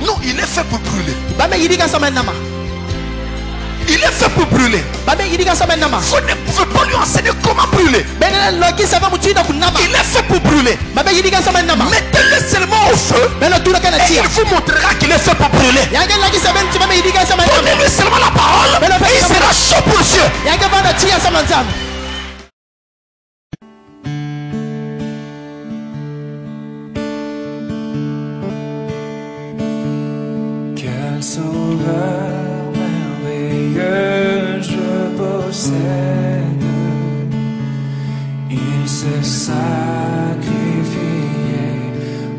Non, il est fait pour brûler. Il est fait pour brûler. Vous ne pouvez pas lui enseigner comment brûler. Il est fait pour brûler. Mettez-le seulement au feu et il vous montrera qu'il est fait pour brûler. Donnez-lui seulement la parole et il sera chaud pour Dieu. Quel sauveur merveilleux je possède. Il s'est sacrifié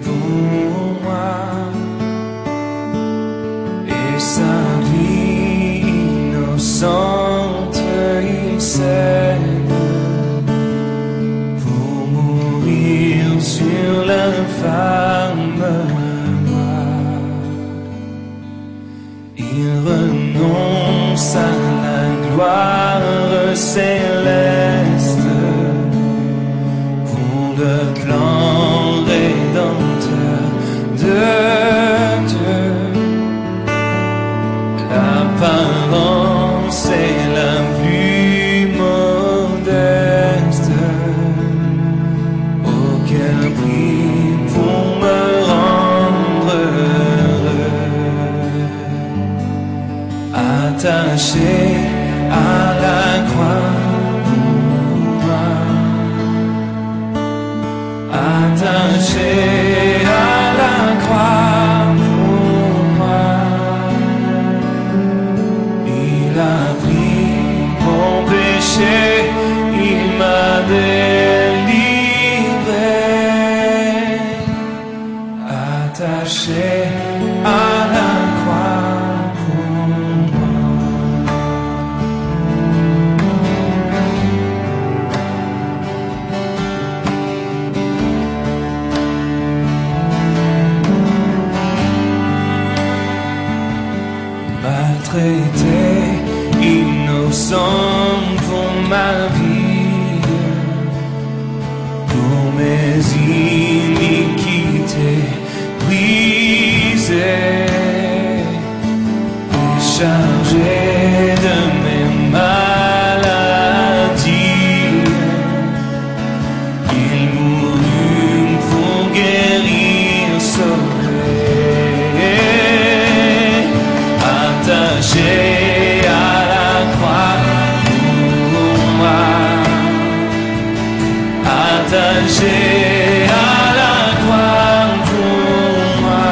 pour moi et sa vie innocente il cède pour mourir sur l'infâme. Il renonce à la gloire céleste pour le plan rédempteur de Dieu. L'apparence est la plus modeste. Oh, quel prix pour me rendre attaché à la croix pour moi, attaché à la croix pour moi. Il a pris mon péché, il m'a délivré, attaché à la croix. Maltraité, innocent pour ma vie, pour mes iniquités brisées, déchargé de mes maladies, il mourut pour guérir, sauver. Attaché à la croix pour moi, attaché à la croix pour moi.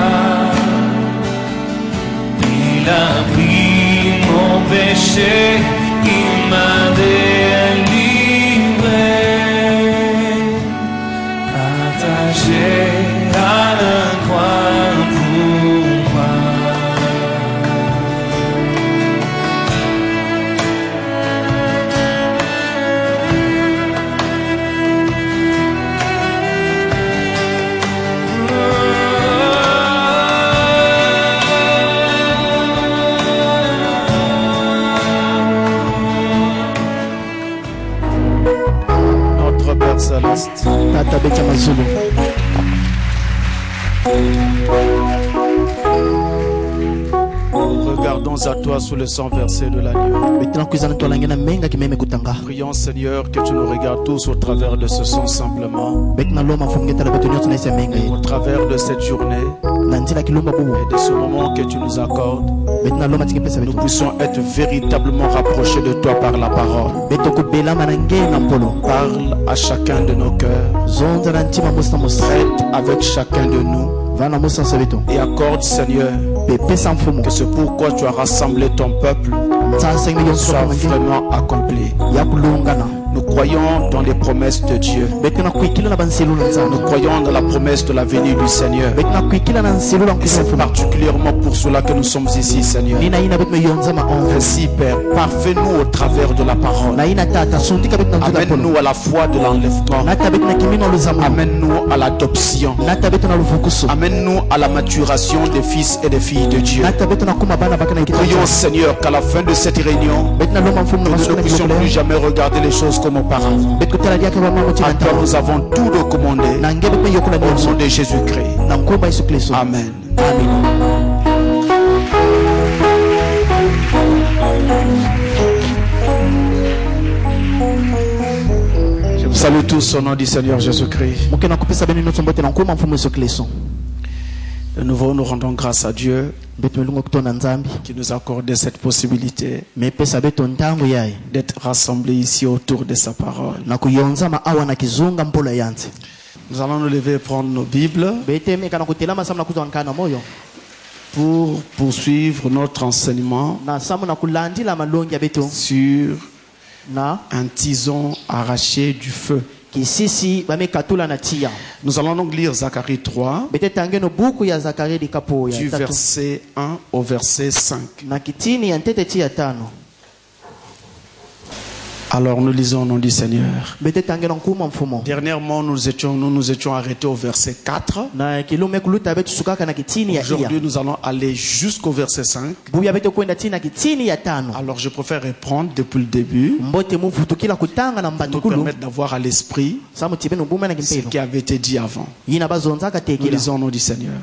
Il a pris mon péché, il m'a délivré, attaché à la croix pour moi. Céleste, regardons à toi sous le sang versé de l'agneau. Prions Seigneur que tu nous regardes tous au travers de ce sang simplement, au travers de cette journée et de ce moment que tu nous accordes. Nous puissions être véritablement rapprochés de toi par la parole. Parle à chacun de nos cœurs, traite avec chacun de nous et accorde Seigneur que ce pourquoi tu as rassemblé ton peuple soit vraiment accompli. Nous croyons dans les promesses de Dieu. Nous croyons dans la promesse de la venue du Seigneur. Et c'est particulièrement pour cela que nous sommes ici, Seigneur. Ainsi, Père, parfait-nous au travers de la parole. Amène-nous à la foi de l'enlèvement. Amène-nous à l'adoption. Amène-nous à la maturation des fils et des filles de Dieu. Prions, Seigneur, qu'à la fin de cette réunion, nous ne puissions plus jamais regarder les choses comme auparavant. À toi nous avons tout recommandé au nom de Jésus-Christ. Amen. Je vous salue tous au nom du Seigneur Jésus-Christ. De nouveau, nous rendons grâce à Dieu qui nous a accordé cette possibilité d'être rassemblés ici autour de sa parole. Nous allons nous lever et prendre nos Bibles pour poursuivre notre enseignement sur un tison arraché du feu. Nous allons donc lire Zacharie 3 du verset 1 au verset 5. Alors nous lisons au nom du Seigneur. Dernièrement nous nous étions arrêtés au verset 4. Aujourd'hui nous allons aller jusqu'au verset 5. Alors je préfère reprendre depuis le début pour nous permettre d'avoir à l'esprit ce qui avait été dit avant. Nous lisons au nom du Seigneur.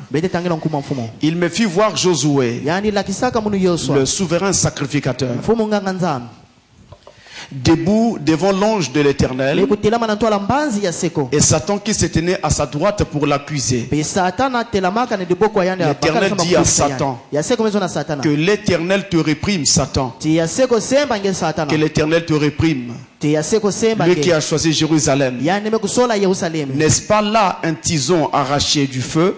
Il me fit voir Josué, le souverain sacrificateur, debout devant l'ange de l'Éternel, et Satan qui se tenait à sa droite pour l'accuser. L'Éternel dit à Satan que l'Éternel te réprime, Satan. Que l'Éternel te réprime. Lui qui a choisi Jérusalem. N'est-ce pas là un tison arraché du feu?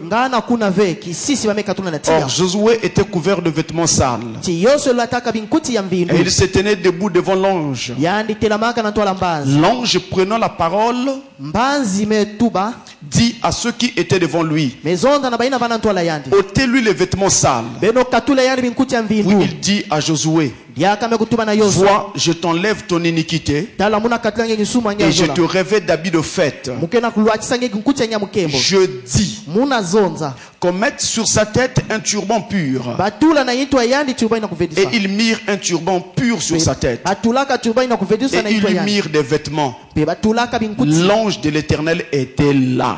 Or Josué était couvert de vêtements sales et il se tenait debout devant l'ange. L'ange prenant la parole dit à ceux qui étaient devant lui: ôtez-lui les vêtements sales. Puis il dit à Josué: vois, je t'enlève ton iniquité et je te revêts d'habits de fête. Je dis qu'on mette sur sa tête un turban pur. Et ils mirent un turban pur sur sa tête. Et ils mirent des vêtements. L'ange de l'Éternel était là.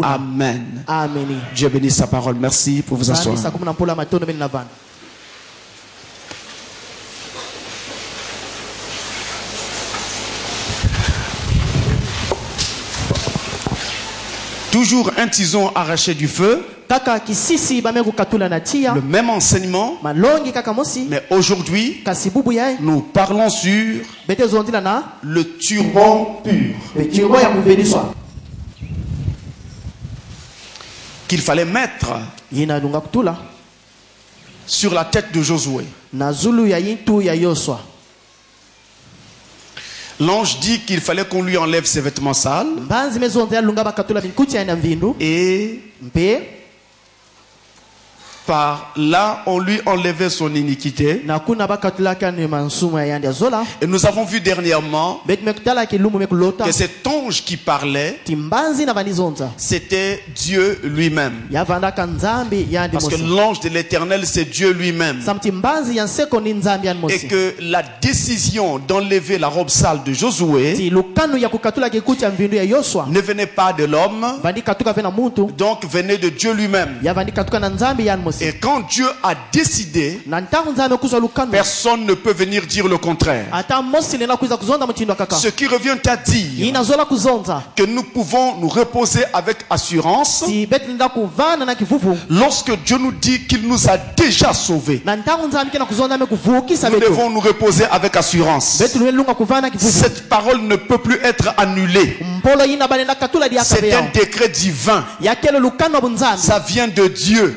Amen. Dieu bénisse sa parole. Merci pour vous asseoir. Toujours un tison arraché du feu. Le même enseignement. Mais aujourd'hui, nous parlons sur le turban pur qu'il fallait mettre sur la tête de Josué. L'ange dit qu'il fallait qu'on lui enlève ses vêtements sales. Et par là, on lui enlevait son iniquité. Et nous avons vu dernièrement que cet ange qui parlait, c'était Dieu lui-même. Parce que l'ange de l'Éternel, c'est Dieu lui-même. Et que la décision d'enlever la robe sale de Josué ne venait pas de l'homme, donc venait de Dieu lui-même. Et quand Dieu a décidé, personne ne peut venir dire le contraire. Ce qui revient à dire que nous pouvons nous reposer avec assurance lorsque Dieu nous dit qu'il nous a déjà sauvés. Nous devons nous reposer avec assurance. Cette parole ne peut plus être annulée. C'est un décret divin. Ça vient de Dieu.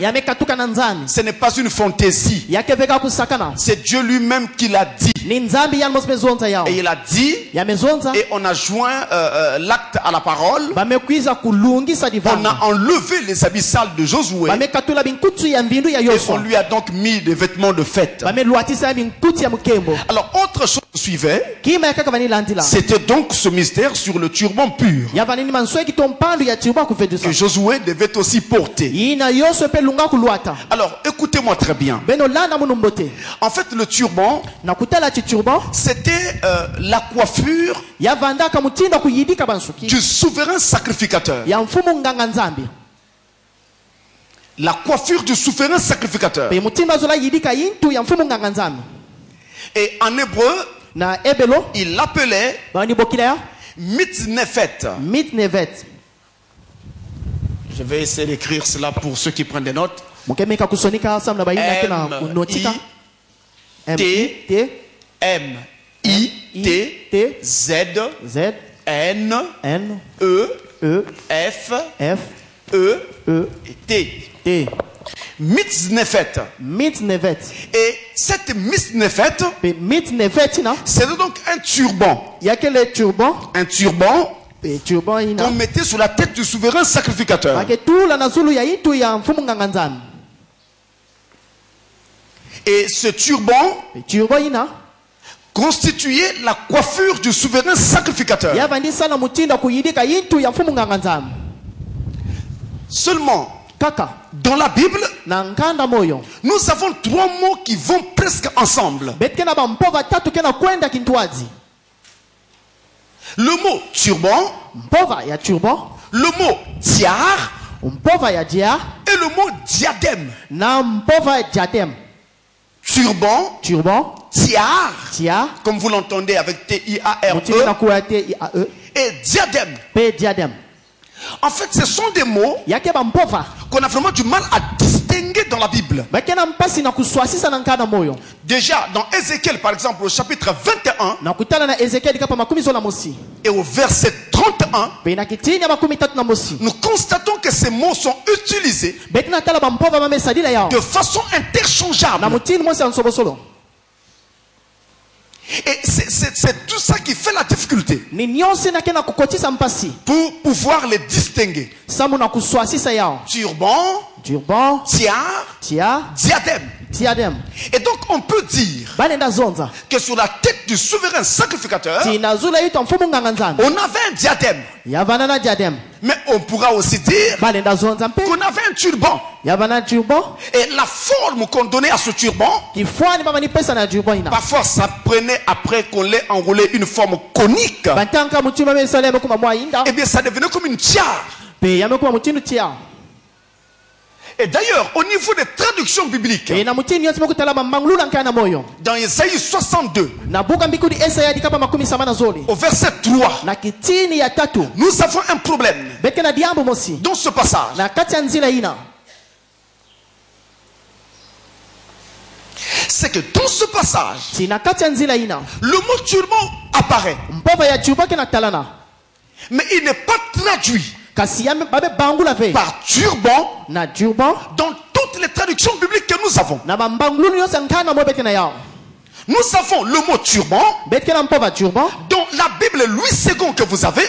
Ce n'est pas une fantaisie. C'est Dieu lui-même qui l'a dit. Et il a dit, et on a joint l'acte à la parole. On a enlevé les habits sales de Josué. Et on lui a donc mis des vêtements de fête. Alors autre chose suivait. C'était donc ce mystère sur le turban pur que Josué devait aussi porter. Alors écoutez-moi Écoutez-moi très bien. En fait, le turban, c'était la coiffure du souverain sacrificateur. La coiffure du souverain sacrificateur. Et en hébreu, il l'appelait mitnefet. Je vais essayer d'écrire cela pour ceux qui prennent des notes. M-I-T-Z-N-E-F-E-T. Mitznefet. Et cette mitznefet, c'est donc un turban. Un turban qu'on mettait sur la tête du souverain sacrificateur. Et ce turban constituait la coiffure du souverain sacrificateur. Seulement, dans la Bible, nous avons trois mots qui vont presque ensemble. Le mot turban, le mot tiare et le mot diadème. Turban, tiare, comme vous l'entendez avec T-I-A-R-E, et diadème. En fait, ce sont des mots qu'on a vraiment du mal à distinguer dans la Bible. Déjà, dans Ézéchiel, par exemple, au chapitre 21, et au verset 31, nous constatons que ces mots sont utilisés de façon interchangeable. Et c'est tout ça qui fait la difficulté pour pouvoir les distinguer. Turban, tiare, diadème. Et donc on peut dire que sur la tête du souverain sacrificateur, on avait un diadème. Mais on pourra aussi dire qu'on avait un turban. Et la forme qu'on donnait à ce turban, parfois ça prenait, après qu'on l'ait enroulé, une forme conique. Et bien ça devenait comme une tiare. Et d'ailleurs, au niveau des traductions bibliques, dans Isaïe 62, au verset 3, nous avons un problème dans ce passage. C'est que dans ce passage, le mot turban apparaît, mais il n'est pas traduit par turban dans toutes les traductions bibliques que nous avons. Nous avons le mot turban dans la Bible Louis II que vous avez.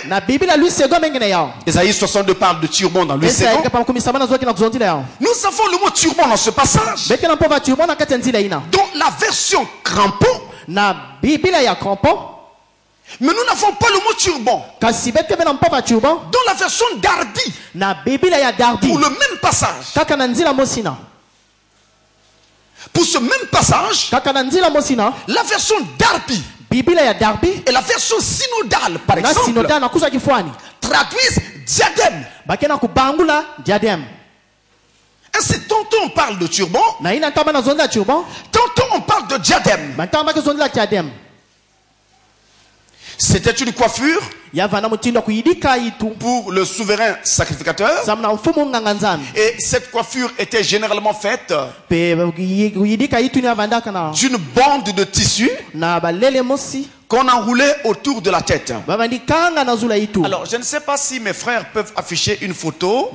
Isaïe 62 parle de turban dans Louis II. Nous avons le mot turban dans ce passage dans la version crampon. Mais nous n'avons pas le mot turban dans la version Darby pour le même passage. Pour ce même passage, la version Darby et la version synodale, par exemple, traduisent diadème. Ainsi, tantôt on parle de turban, tantôt on parle de diadème. C'était une coiffure pour le souverain sacrificateur. Et cette coiffure était généralement faite d'une bande de tissu qu'on enroulait autour de la tête. Alors, je ne sais pas si mes frères peuvent afficher une photo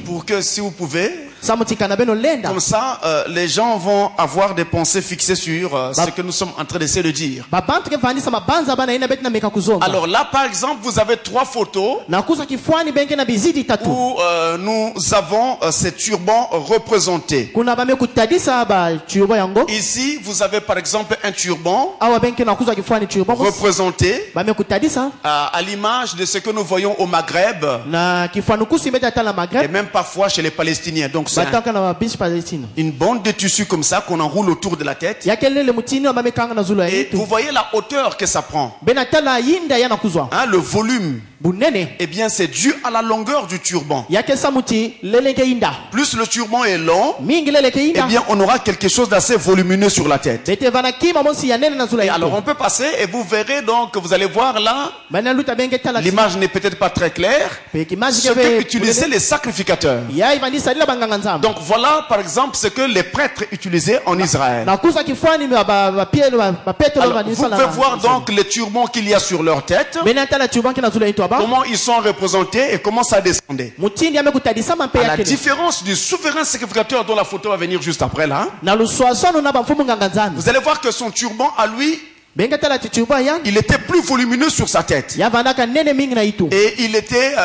pour que, si vous pouvez, comme ça, les gens vont avoir des pensées fixées sur ce que nous sommes en train d'essayer de dire. Alors là, par exemple, vous avez 3 photos où nous avons ces turbans représentés. Ici, vous avez par exemple un turban représenté à l'image de ce que nous voyons au Maghreb et même parfois chez les Palestiniens. Donc c'est une bande de tissu comme ça qu'on enroule autour de la tête. Et vous voyez la hauteur que ça prend. Hein, le volume. Eh bien, c'est dû à la longueur du turban. Plus le turban est long, eh bien, on aura quelque chose d'assez volumineux sur la tête. Et alors, on peut passer et vous verrez donc, vous allez voir là, l'image n'est peut-être pas très claire, ce que utilisaient les sacrificateurs. Donc, voilà, par exemple, ce que les prêtres utilisaient en Israël. Alors, vous pouvez voir donc les turbans qu'il y a sur leur tête. Comment ils sont représentés et comment ça descendait. À la différence du souverain sacrificateur dont la photo va venir juste après là. Vous allez voir que son turban à lui, il était plus volumineux sur sa tête. Et il était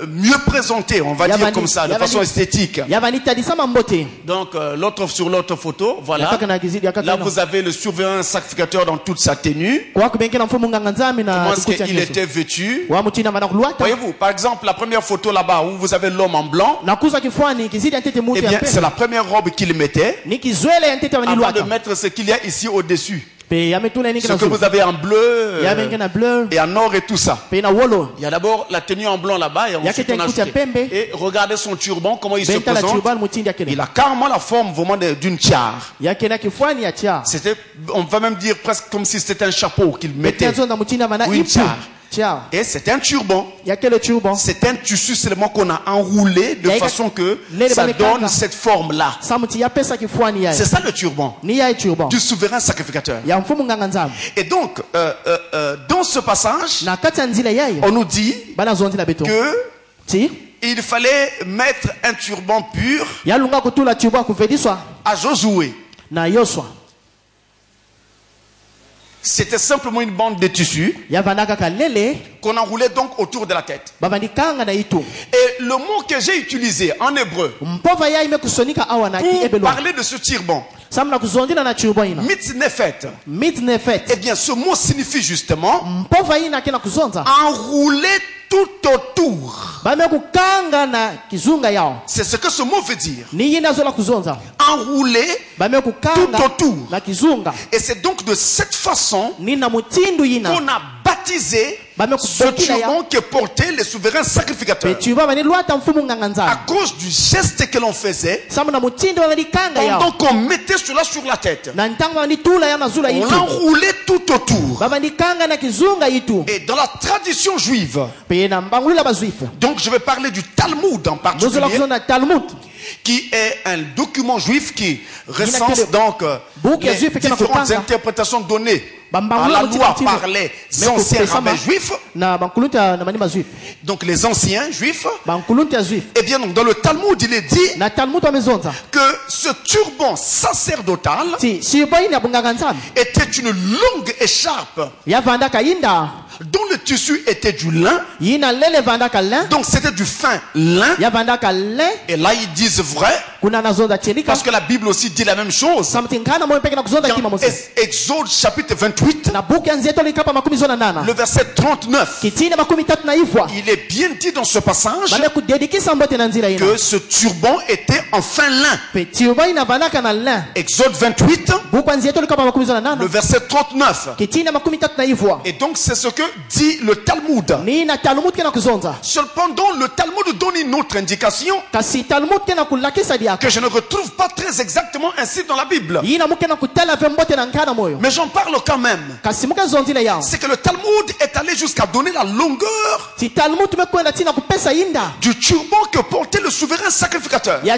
mieux présenté, on va dire comme ça, de façon esthétique. Donc, sur l'autre photo, voilà. Là, vous avez le souverain sacrificateur dans toute sa tenue. Comment est-ce qu'il était vêtu? Voyez-vous, par exemple, la première photo là-bas où vous avez l'homme en blanc. Eh bien, c'est la première robe qu'il mettait avant de mettre ce qu'il y a ici au-dessus. Ce que vous avez en bleu et en or et tout ça. Il y a d'abord la tenue en blanc là-bas et ensuite on a ajouté. Et regardez son turban, comment il se présente. Il a carrément la forme vraiment d'une tiare. C'était, on va même dire presque comme si c'était un chapeau qu'il mettait. Ou une tiare. Et c'est un turban. C'est un tissu seulement qu'on a enroulé de façon que ça donne cette forme-là. C'est ça le turban du souverain sacrificateur. Et donc, dans ce passage, on nous dit que il fallait mettre un turban pur à Josué. C'était simplement une bande de tissu qu'on enroulait donc autour de la tête. Et le mot que j'ai utilisé en hébreu pour parler de ce turban, mitnefet, eh bien ce mot signifie justement enrouler tout autour. C'est ce que ce mot veut dire. Enrouler tout autour. Et c'est donc de cette façon qu'on a baptisé ce turban que portaient les souverains sacrificateurs. À cause du geste que l'on faisait, pendant qu'on mettait cela sur la tête, on l'enroulait tout autour. Et dans la tradition juive, donc je vais parler du Talmud en particulier, qui est un document juif qui recense donc les différentes interprétations données à la loi par les anciens rabbins juifs. Donc les anciens juifs. Et bien donc dans le Talmud il est dit que ce turban sacerdotal était une longue écharpe dont le tissu était du lin. Donc c'était du fin lin. Et là ils disent vrai, parce que la Bible aussi dit la même chose. Dans Exode chapitre 28, le verset 39, il est bien dit dans ce passage que ce turban était en fin lin. Exode 28, le verset 39. Et donc c'est ce que dit le Talmud. Cependant, le Talmud donne une autre indication que je ne retrouve pas très exactement ainsi dans la Bible. Mais j'en parle quand même. C'est que le Talmud est allé jusqu'à donner la longueur du turban que portait le souverain sacrificateur. Et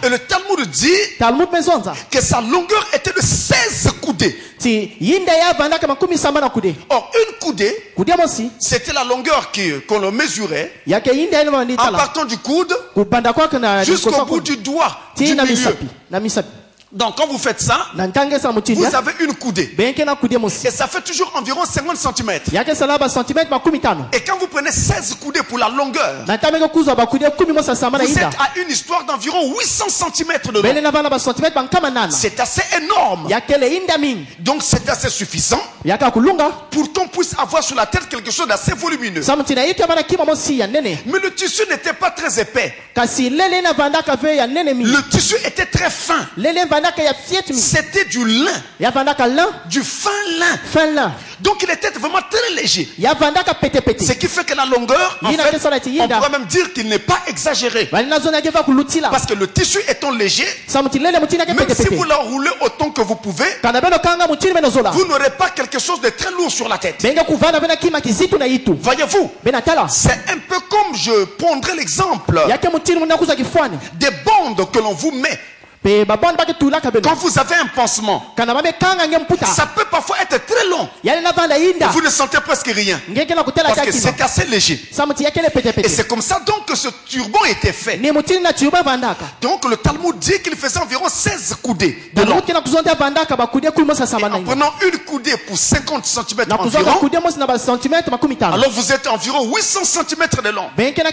le Talmud dit que sa longueur était de 16 coudées. Or, une coudée, c'était la longueur qu'on le mesurait en partant du coude jusqu'au bout du doigt du milieu. Donc quand vous faites ça, vous avez une coudée. Et ça fait toujours environ 50 cm. Et quand vous prenez 16 coudées pour la longueur, vous êtes à une histoire d'environ 800 cm de long. C'est assez énorme. Donc c'est assez suffisant pour qu'on puisse avoir sur la tête quelque chose d'assez volumineux. Mais le tissu n'était pas très épais. Le tissu était très fin. C'était du lin. Du fin lin. Donc il était vraiment très léger. Ce qui fait que la longueur, en fait, on pourrait même dire qu'il n'est pas exagéré. Parce que le tissu étant léger, même si vous l'enroulez autant que vous pouvez, vous n'aurez pas quelque chose de très lourd sur la tête. Voyez-vous, c'est un peu comme je prendrai l'exemple des bandes que l'on vous met. Quand vous avez un pansement, ça peut parfois être très long et vous ne sentez presque rien parce que c'est assez léger. Et c'est comme ça donc que ce turban était fait. Donc le Talmud dit qu'il faisait environ 16 coudées de long. En prenant une coudée pour 50 cm environ, alors vous êtes environ 800 cm de long. Maintenant,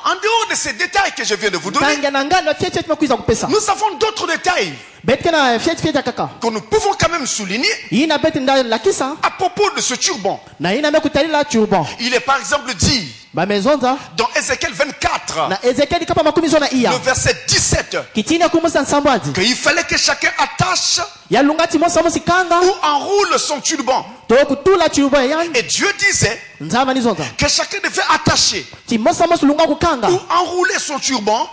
en dehors de ces détails que je viens de vous donner, nous avons d'autres détails que nous pouvons quand même souligner à propos de ce turban. Il est par exemple dit dans Ézéchiel 24, le verset 17, qu'il fallait que chacun attache ou enroule son turban. Et Dieu disait que chacun devait attacher ou enrouler son turban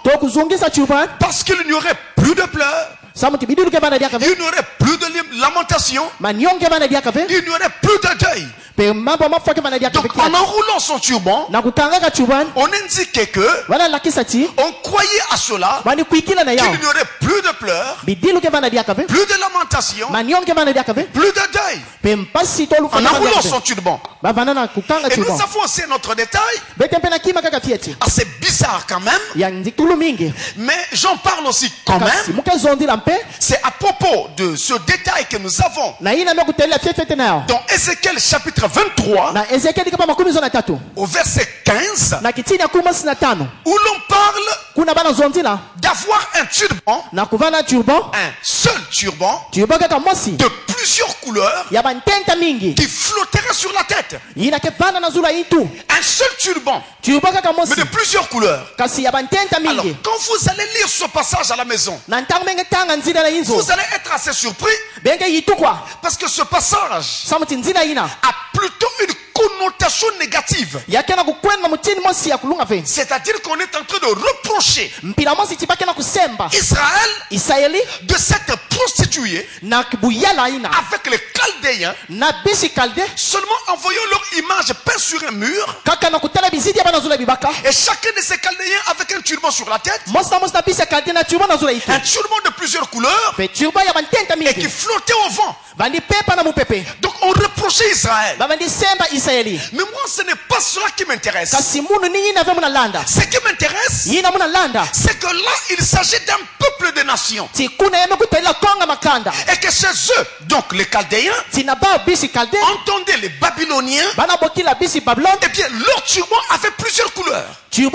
parce qu'il n'y aurait plus de pleurs, il n'y aurait plus de lamentation, il n'y aurait plus de deuil. Donc en enroulant son turban, on indiquait que on croyait à cela qu'il n'y aurait plus de pleurs, plus de lamentation, plus de deuil en enroulant son turban. Et nous avons aussi un autre détail assez bizarre quand même, mais j'en parle aussi quand même. C'est à propos de ce détail que nous avons dans Ézéchiel chapitre 23 au verset 15, où l'on parle d'avoir un turban, un seul turban de plusieurs couleurs qui flotterait sur la tête. Un seul turban, mais de plusieurs couleurs. Alors quand vous allez lire ce passage à la maison, vous allez être assez surpris parce que ce passage a plutôt une connotation négative. C'est-à-dire qu'on est en train de reprocher Israël de s'être prostitué avec les Chaldéens, seulement en voyant leur image peinte sur un mur, et chacun de ces Chaldéens avec un turban sur la tête, un turban de plusieurs couleurs et qui flottait au vent. Donc on reprochait Israël. Mais moi ce n'est pas cela qui m'intéresse. Ce qui m'intéresse, c'est que là il s'agit d'un peuple de nations, et que chez eux, donc les Chaldéens entendaient les Babyloniens, et bien leur turban avait plusieurs couleurs. Mais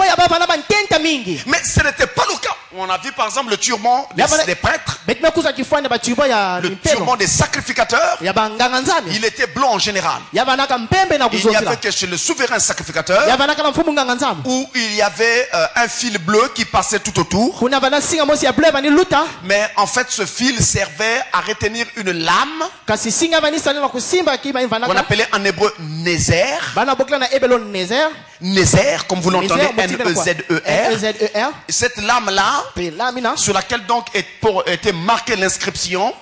ce n'était pas le cas. On a vu par exemple le turban des prêtres, le turban des sacrificateurs. Il était blanc en général. Il n'y avait que chez le souverain sacrificateur où il y avait un fil bleu qui passait tout autour. Mais en fait ce fil servait à retenir une lame qu'on appelait en hébreu Nézer. Nézer, comme vous l'entendez, N-E-Z-E-R. Cette lame-là, sur laquelle donc était marquée l'inscription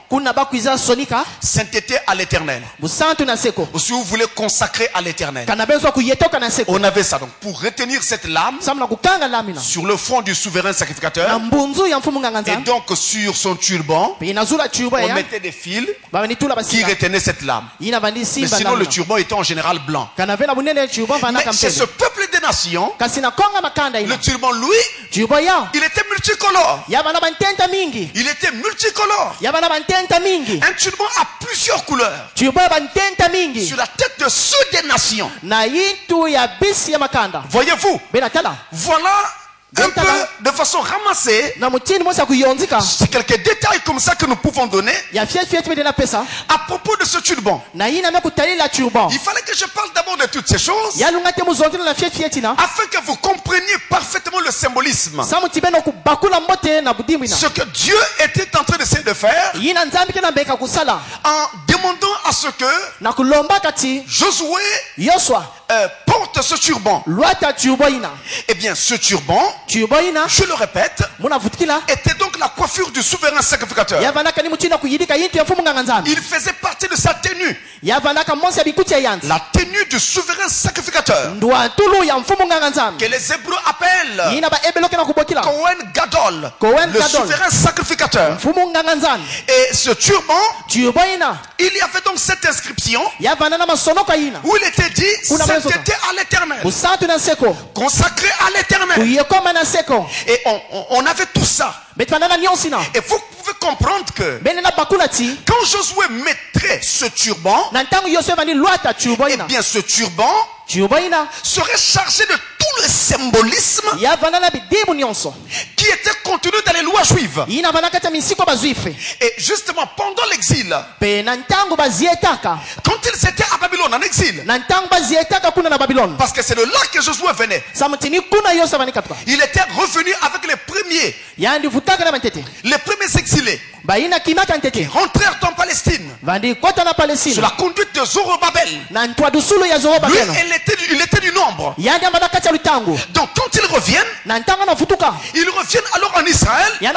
sainteté à l'éternel. Si vous voulez consacrer à l'éternel, on avait ça. Donc pour retenir cette lame sur le front du souverain sacrificateur, et donc sur son turban, on mettait des fils qui retenaient cette lame. Mais sinon le turban était en général blanc. Mais c'est ce peuple des nations, le turban, lui, il était multicolore. Il était multicolore. Un turban a plusieurs couleurs. Sur la tête de ceux des nations. Voyez-vous? Voilà un peu de façon ramassée, c'est quelques détails comme ça que nous pouvons donner à propos de ce turban. Il fallait que je parle d'abord de toutes ces choses afin que vous compreniez parfaitement le symbolisme. Ce que Dieu était en train d'essayer de faire en demandant à ce que Josué porte ce turban. Eh bien, ce turban, je le répète, était donc la coiffure du souverain sacrificateur. Il faisait partie de sa tenue. La tenue du souverain sacrificateur. Que les Hébreux appellent Kohen Gadol, le souverain sacrificateur. Et ce turban, il y avait donc cette inscription où il était dit sainteté à l'éternel, consacré à l'éternel. Et on avait tout ça. Et vous pouvez comprendre que quand Josué mettrait ce turban, eh bien ce turban serait chargé de tout le symbolisme qui était contenu dans les lois juives. Et justement pendant l'exil, quand ils étaient à Babylone en exil, parce que c'est de là que Josué venait, il était revenu avec les premiers exilés qui rentrèrent en Palestine sous la conduite de Zorobabel. Lui, il était du nombre. Donc quand ils reviennent alors en Israël. Eh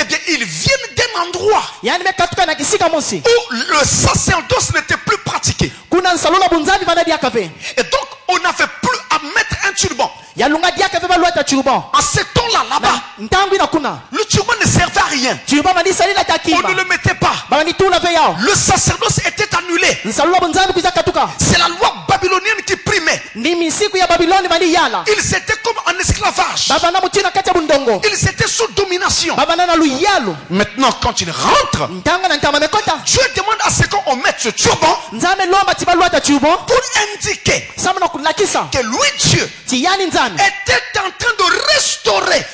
bien ils viennent d'un endroit où le sacerdoce n'était plus pratiqué. Et donc on n'avait plus à mettre un turban. En ce temps-là, là-bas, le turban ne servait à rien. On ne le mettait pas. Le sacerdoce était annulé. C'est la loi babylonienne qui primait. Ils étaient comme en esclavage. Ils étaient sous domination. Maintenant, quand ils rentrent, Dieu demande à ce qu'on mette ce turban pour indiquer que lui, Dieu, était en train de restaurer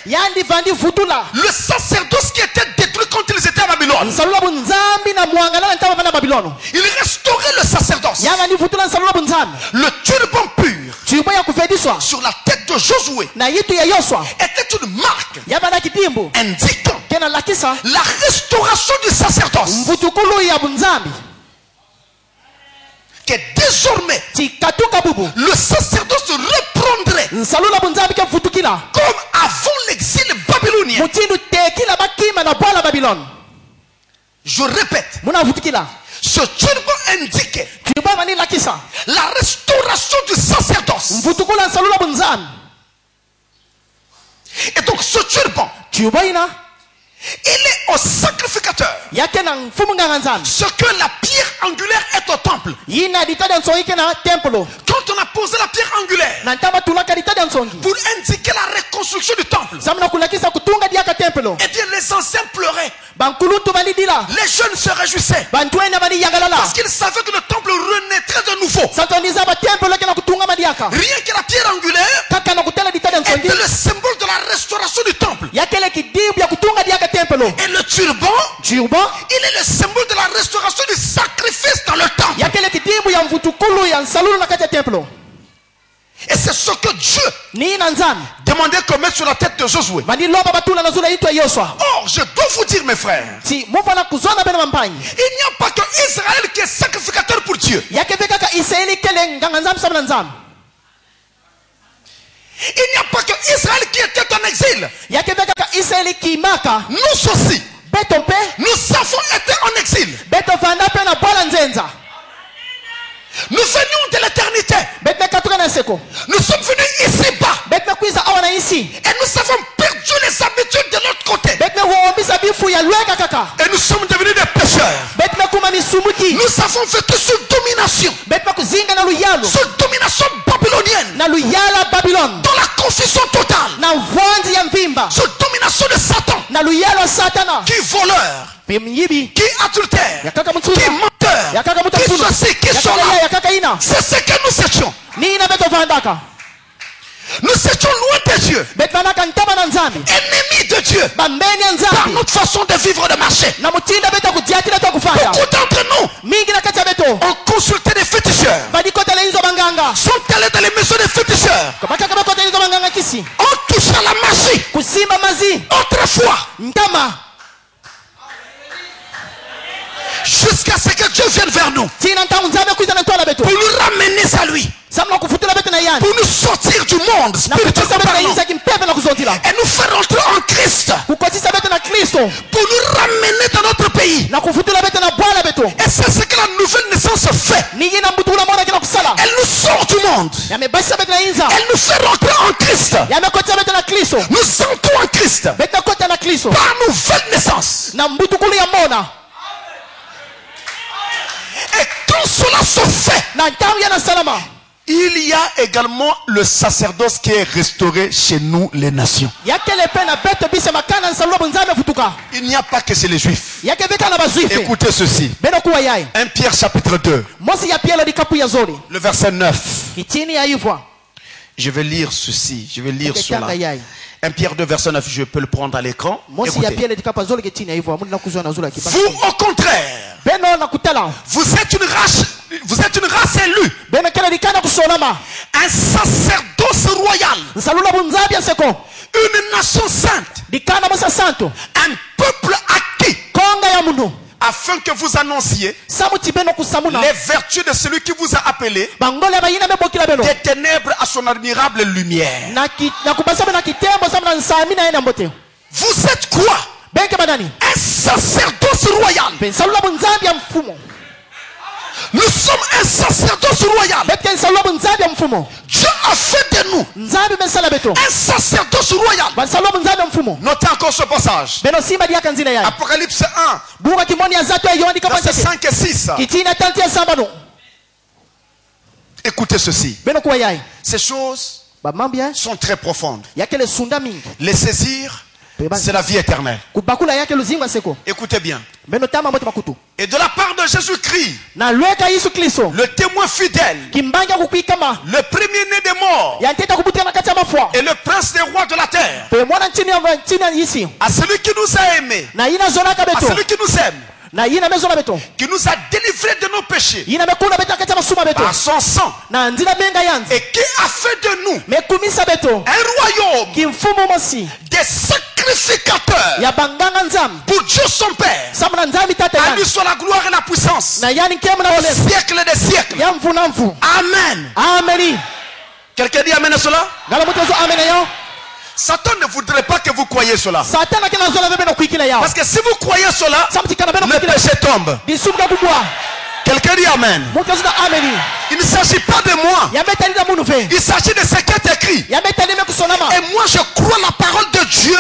le sacerdoce qui était détruit quand ils étaient à Babylone. Il restaurait le sacerdoce. Le turban pur sur la tête de Josué était une marque indiquant la restauration du sacerdoce. Que désormais le sacerdoce reprendrait comme avant l'exil babylonien. Je répète, ce turban indiquait la restauration du sacerdoce. Et donc ce turban, il est au sacrificateur ce que la pierre angulaire est au temple. Quand on a posé la pierre angulaire pour indiquer la reconstruction du temple, et bien les anciens pleuraient, les jeunes se réjouissaient parce qu'ils savaient que le temple renaîtrait de nouveau. Rien que la pierre angulaire était le symbole de la restauration du temple. Et le turban, il est le symbole de la restauration du sacrifice dans le temple. Et c'est ce que Dieu demandait qu'on mette sur la tête de Josué. Or, je dois vous dire, mes frères, il n'y a pas que Israël qui est sacrificateur pour Dieu. Il n'y a pas que Israël qui était en exil. Nous aussi, nous avons été en exil. Nous venions de l'éternité. Nous sommes venus ici-bas. Et nous avons perdu les habitudes de l'autre côté. Et nous sommes devenus des pécheurs. Nous avons vécu sous domination. Sous domination babylonienne. Dans la confusion totale. Sous domination de Satan. Qui est voleur. Qui est adultère. Qui est menteur. Qui choisit. Qui est cela. C'est ce que nous étions. Nous étions loin de Dieu, ennemis de Dieu, par notre façon de vivre, de marcher. Beaucoup d'entre nous ont consulté des féticheurs, sont allés dans les maisons des féticheurs, ont touché à la magie, autrefois, jusqu'à ce que Dieu vienne vers nous pour nous ramener à lui, pour nous sortir du monde spirituellement parlant, et nous faire entrer en Christ, pour nous ramener dans notre pays. Et c'est ce que la nouvelle naissance fait. Elle nous sort du monde, elle nous fait rentrer en Christ. Nous entrons en Christ par nouvelle naissance. Et quand cela se fait, il y a également le sacerdoce qui est restauré chez nous les nations. Il n'y a pas que chez les Juifs. Écoutez ceci. 1 Pierre chapitre 2. Le verset 9. Je vais lire ceci. Je vais lire cela. 1 Pierre 2 verset 9, je peux le prendre à l'écran. Vous, au contraire, vous êtes une race élue, un sacerdoce royal, une nation sainte, un peuple acquis, afin que vous annonciez les vertus de celui qui vous a appelé des ténèbres à son admirable lumière. Vous êtes quoi? Un sacerdoce royal. Nous sommes un sacerdoce royal. Dieu a fait de nous un sacerdoce royal. Notez encore ce passage. Apocalypse 1, verset 5 et 6. Écoutez ceci. Ces choses sont très profondes. Les saisir, c'est la vie éternelle. Écoutez bien. Et de la part de Jésus-Christ, le témoin fidèle, le premier-né des morts, et le prince des rois de la terre, à celui qui nous a aimés, à celui qui nous aime, qui nous a délivrés de nos péchés par son sang, et qui a fait de nous un royaume, des sacrificateurs pour Dieu son Père. À lui soit la gloire et la puissance au siècle des siècles. Amen. Quelqu'un dit amen à cela? Satan ne voudrait pas que vous croyiez cela. Parce que si vous croyez cela, le péché tombe. Quelqu'un dit amen. Il ne s'agit pas de moi. Il s'agit de ce qui est écrit. Et moi je crois la parole de Dieu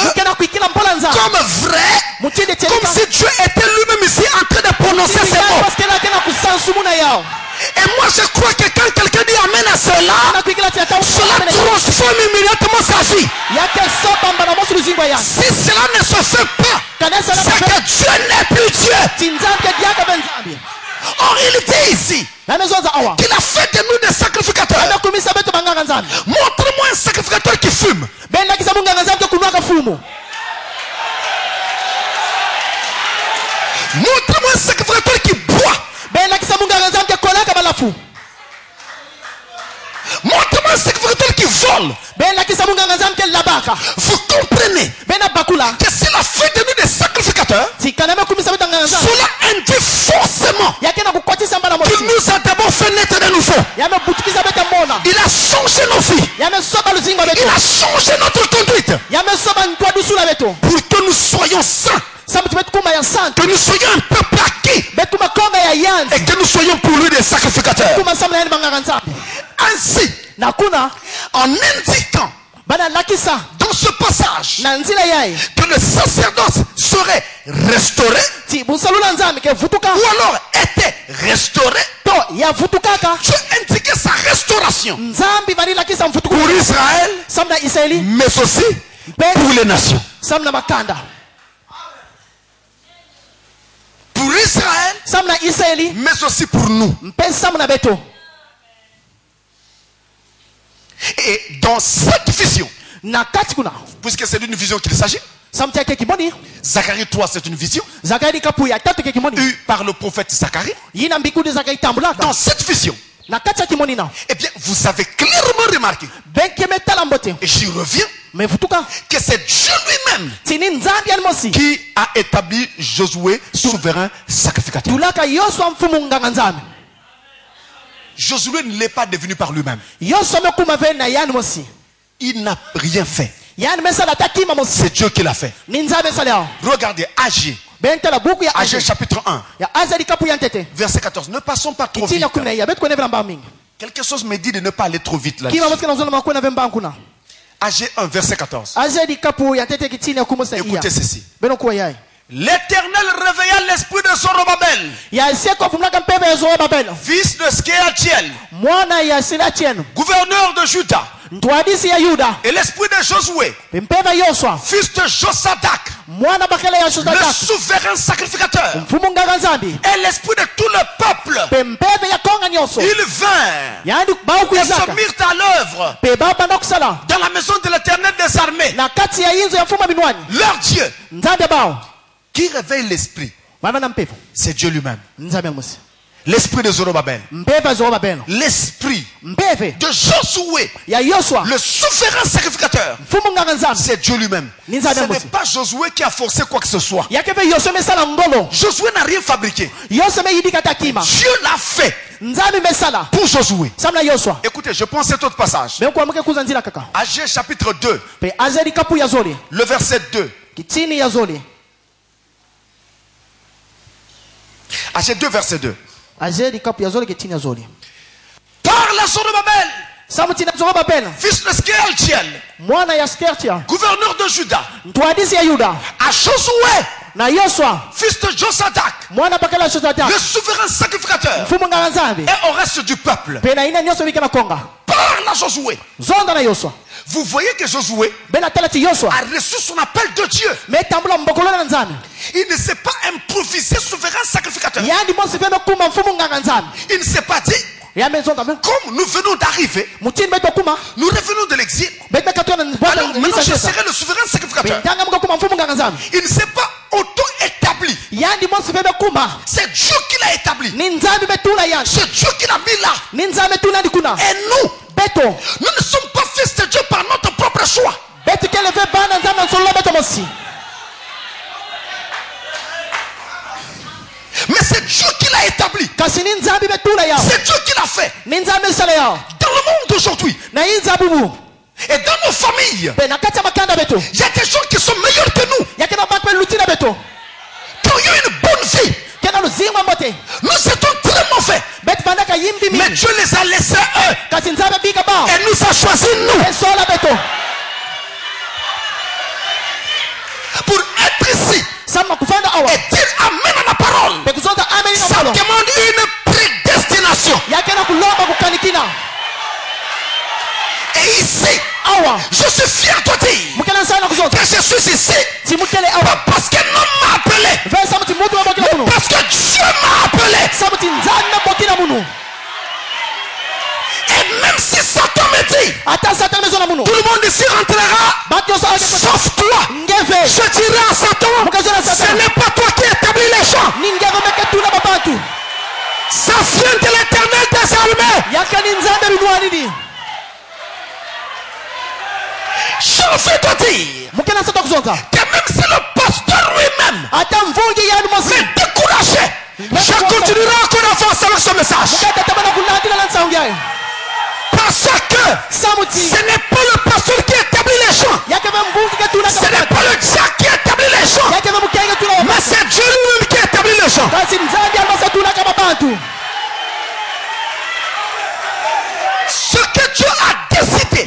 comme vrai, comme si Dieu était lui-même ici en train de prononcer ces mots. Et moi je crois que quand quelqu'un dit amen à cela, cela transforme immédiatement sa vie. Si cela ne se fait pas, c'est que Dieu n'est plus Dieu. En réalité ici, qu'il a fait de nous des sacrificateurs. Montre-moi un sacrificateur qui fume. Montre-moi un sacrificateur qui boit. Montre-moi un sacrificateur qui vole. Vous comprenez que s'il a fait de nous des sacrificateurs, cela indique forcément qu'il nous a d'abord fait naître de nouveau. Il a changé nos vies. Il a changé notre conduite pour que nous soyons saints, que nous soyons un peuple acquis et que nous soyons pour lui des sacrificateurs. Ainsi, en indiquant dans ce passage que le sacerdoce, ce serait restauré, ou alors était restauré, Dieu indiquait sa restauration pour Israël, mais aussi pour les nations. Pour Israël, mais aussi pour nous. Et dans cette vision, puisque c'est d'une vision qu'il s'agit, Zacharie 3, c'est une vision eue par le prophète Zacharie. Dans cette vision, eh bien, vous avez clairement remarqué, et j'y reviens, que c'est Dieu lui-même qui a établi Josué souverain sacrificateur. Josué ne l'est pas devenu par lui-même. Il n'a rien fait. C'est Dieu qui l'a fait. Regardez, Agé chapitre 1, verset 14. Ne passons pas trop vite. Quelque chose me dit de ne pas aller trop vite là. Agé 1, verset 14. Écoutez ceci. L'Éternel réveilla l'esprit de Zorobabel, fils de Skealtiel, gouverneur de Juda, et l'esprit de Josué, fils de Josadak, le souverain sacrificateur, et l'esprit de tout le peuple. Ils vinrent et se mirent à l'œuvre dans la maison de l'Éternel des armées, leur Dieu. Qui réveille l'esprit? C'est Dieu lui-même. L'esprit de Zorobabel, l'esprit de Josué, le souverain sacrificateur, c'est Dieu lui-même. Ce n'est pas Josué qui a forcé quoi que ce soit. Josué n'a rien fabriqué. Dieu l'a fait pour Josué. Écoutez, je prends cet autre passage. Agé chapitre 2, le verset 2. Agé 2, verset 2. Parle à Zorobabel, fils de Skealtiel, gouverneur de Juda, à Josué, fils de Josadak, le souverain sacrificateur, et au reste du peuple. Parle à Josué. Vous voyez que Josué a reçu son appel de Dieu. Il ne s'est pas improvisé souverain sacrificateur. Il ne s'est pas dit, comme nous venons d'arriver, nous revenons de l'exil, alors maintenant je serai le souverain sacrificateur. Il ne s'est pas auto-établi. C'est Dieu qui l'a établi. C'est Dieu qui l'a mis là. Et nous ne sommes pas fils de Dieu par notre propre choix. Mais c'est Dieu qui l'a établi. C'est Dieu qui l'a fait. Dans le monde d'aujourd'hui et dans nos familles, il y a des gens qui sont meilleurs que nous, qui ont eu une bonne vie. Nous étions très mauvais, mais Dieu les a laissés eux et nous a choisis nous pour être ici et dire amen à la parole. Ça demande une prédestination. Et ici, je suis fier de dire que je suis ici pas parce qu'un homme m'a appelé, mais parce que Dieu m'a appelé. Et même si Satan me dit, tout le monde ici rentrera sauf toi, je dirai à Satan, ce n'est pas toi qui établis les gens. Ça vient de l'Éternel des armées. Je veux te dire que même si le pasteur lui-même m'est découragé, je continuerai encore à avancer avec ce message. Parce que ce n'est pas le pasteur qui établit les gens, ce n'est pas le diable qui établit les gens, mais c'est Dieu lui-même qui établit les gens. Ce que Dieu a décidé,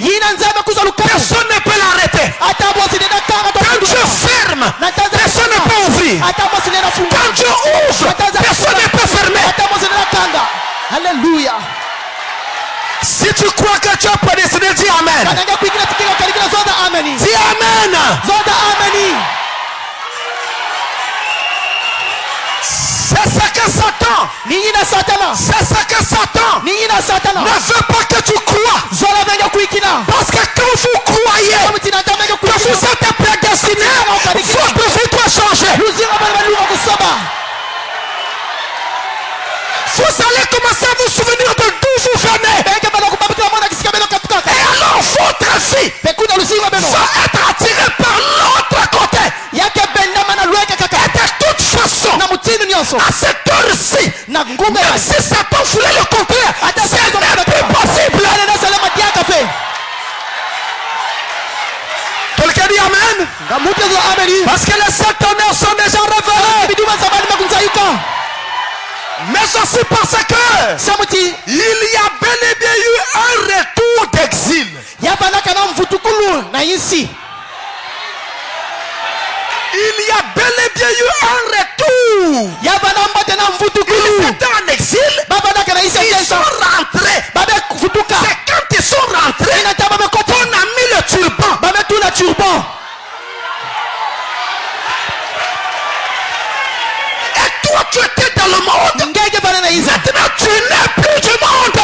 personne ne peut l'arrêter. Quand Dieu ferme, personne ne peut Si tu crois que tu es prédestiné, dis Amen. Dis Amen. C'est ça que Satan. C'est ça que Satan ne veut pas que tu crois. Parce que quand vous croyez que vous êtes prédestiné, votre vie doit changer. Vous allez commencer à vous souvenir de d'où vous venez. Et alors votre vie va être attirée par l'autre côté. Et de toute façon, à cette heure-ci, même si Satan voulait le contraire, ce n'est plus possible. Quelqu'un dit Amen? Parce que les sept tonnerres sont déjà révélés. Mais aussi parce que il y a bel et bien eu un retour d'exil. Il y a bel et bien eu un retour. Ils étaient en exil. Ils sont rentrés. C'est quand ils sont rentrés qu'on a mis le turban. Et toi tu étais dans le monde. Maintenant tu n'es plus du monde.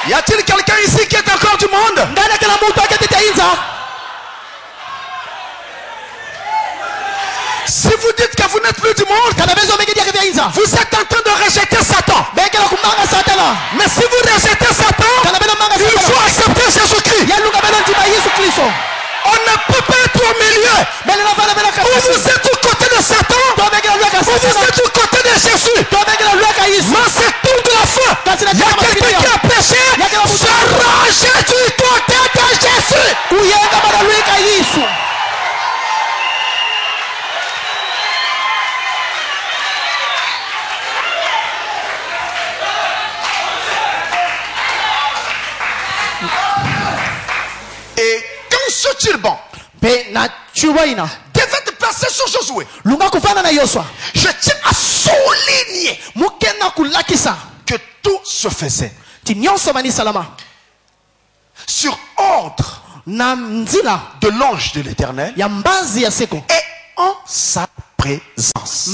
Y a-t-il quelqu'un ici qui est encore du monde? Si vous dites que vous n'êtes plus du monde, vous êtes en train de rejeter Satan. Mais si vous rejetez Satan, il faut accepter Jésus-Christ. On ne peut pas être au milieu. Ou vous êtes du côté de Satan, ou vous êtes du côté de Jésus. Mais c'est tout de la fin. Il y a quelqu'un qui a péché, se ranger du côté de Jésus. Et quand ce turban devait te passer sur Josué, je tiens à souligner que tout se faisait sur ordre de l'ange de l'Éternel et en sa présence.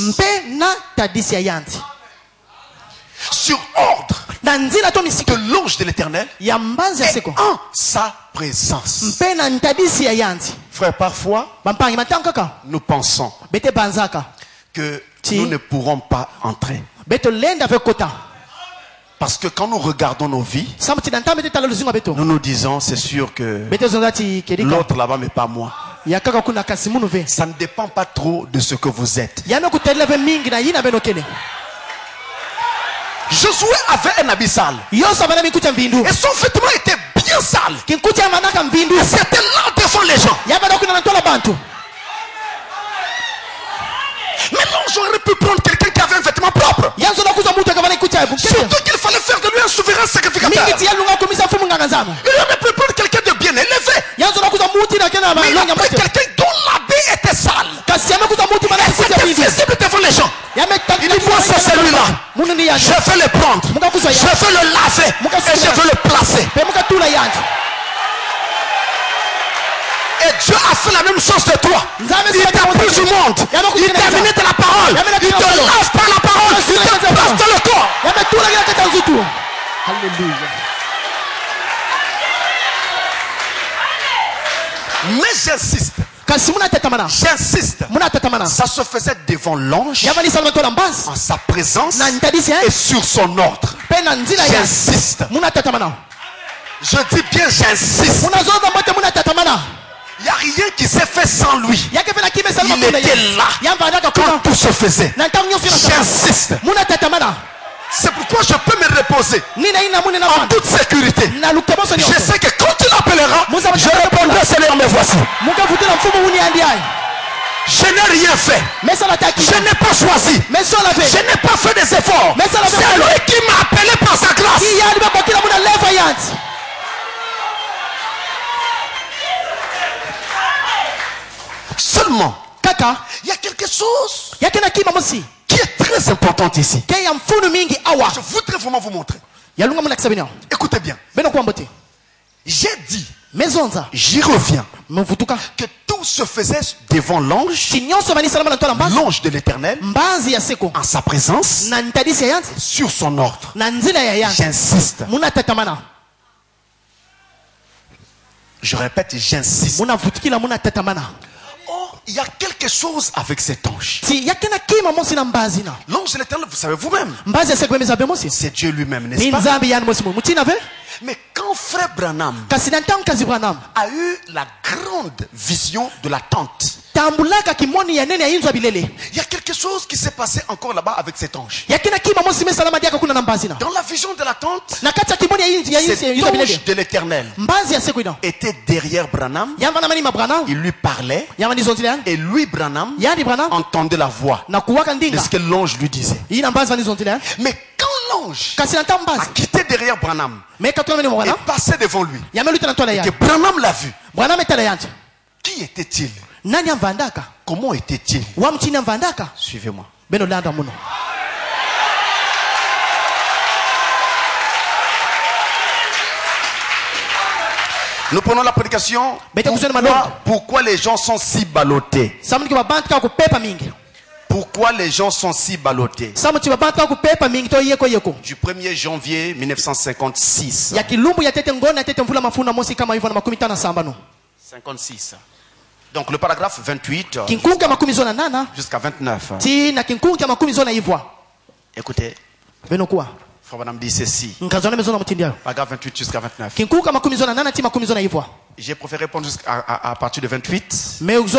Sur ordre de l'ange de l'Éternel et en sa présence. Frère, parfois nous pensons que nous ne pourrons pas entrer. Parce que quand nous regardons nos vies, nous nous disons c'est sûr que l'autre là-bas mais pas moi. Ça ne dépend pas trop de ce que vous êtes. Josué avait un habit sale. Et son vêtement était bien sale. Et c'était là devant les gens. Maintenant j'aurais pu prendre quelqu'un qui avait un vêtement propre. Surtout qu'il fallait faire de lui un souverain sacrificateur. Il aurait pu prendre quelqu'un de bien élevé. Mais il a pris quelqu'un dont l'habit était sale. Et c'était visible devant les gens. Il dit moi c'est celui-là. Je vais le prendre. Je vais le laver. Et je vais le placer. Et Dieu a fait la même chose de toi. Il t'a pris du monde. Il t'a amené de la parole. Il te lave par la parole. Il te place dans le corps. Alléluia. Mais j'insiste. Ça se faisait devant l'ange, en sa présence et sur son ordre. J'insiste. Je dis bien j'insiste. Il n'y a rien qui s'est fait sans lui. Il était là quand tout se faisait. J'insiste. C'est pourquoi je peux me reposer en toute sécurité. Je sais que quand tu l'appelleras, je répondrai Seigneur, me voici. Je n'ai rien fait. Je n'ai pas choisi. Je n'ai pas fait des efforts. C'est lui qui m'a appelé par sa grâce. Seulement, il y a quelque chose qui est très importante ici. Je voudrais vraiment vous montrer. Écoutez bien. J'ai dit, j'y reviens, que tout se faisait devant l'ange de l'Éternel, en sa présence, sur son ordre. J'insiste. Je répète, j'insiste. Or, il y a quelque chose avec cet ange. L'ange de l'Éternel, vous savez vous-même, c'est Dieu lui-même, n'est-ce pas? Mais quand frère Branham a eu la grande vision de la tente, il y a quelque chose qui s'est passé encore là-bas avec cet ange. Dans la vision de la tente, cet ange de l'Éternel était derrière Branham. Il lui parlait. Et lui, Branham, entendait la voix de ce que l'ange lui disait. Mais quand l'ange a quitté derrière Branham et passé devant lui, et que Branham l'a vu, qui était-il? Comment était-il? Suivez-moi. Nous prenons la prédication. Pourquoi les gens sont si ballottés? Pourquoi les gens sont si ballottés? Du 1er janvier 1956. 56. Donc le paragraphe 28 jusqu'à 29. Écoutez. Frère Branham dit ceci. Paragraphe 28 jusqu'à 29. J'ai préféré répondre à partir de 28. Mais vous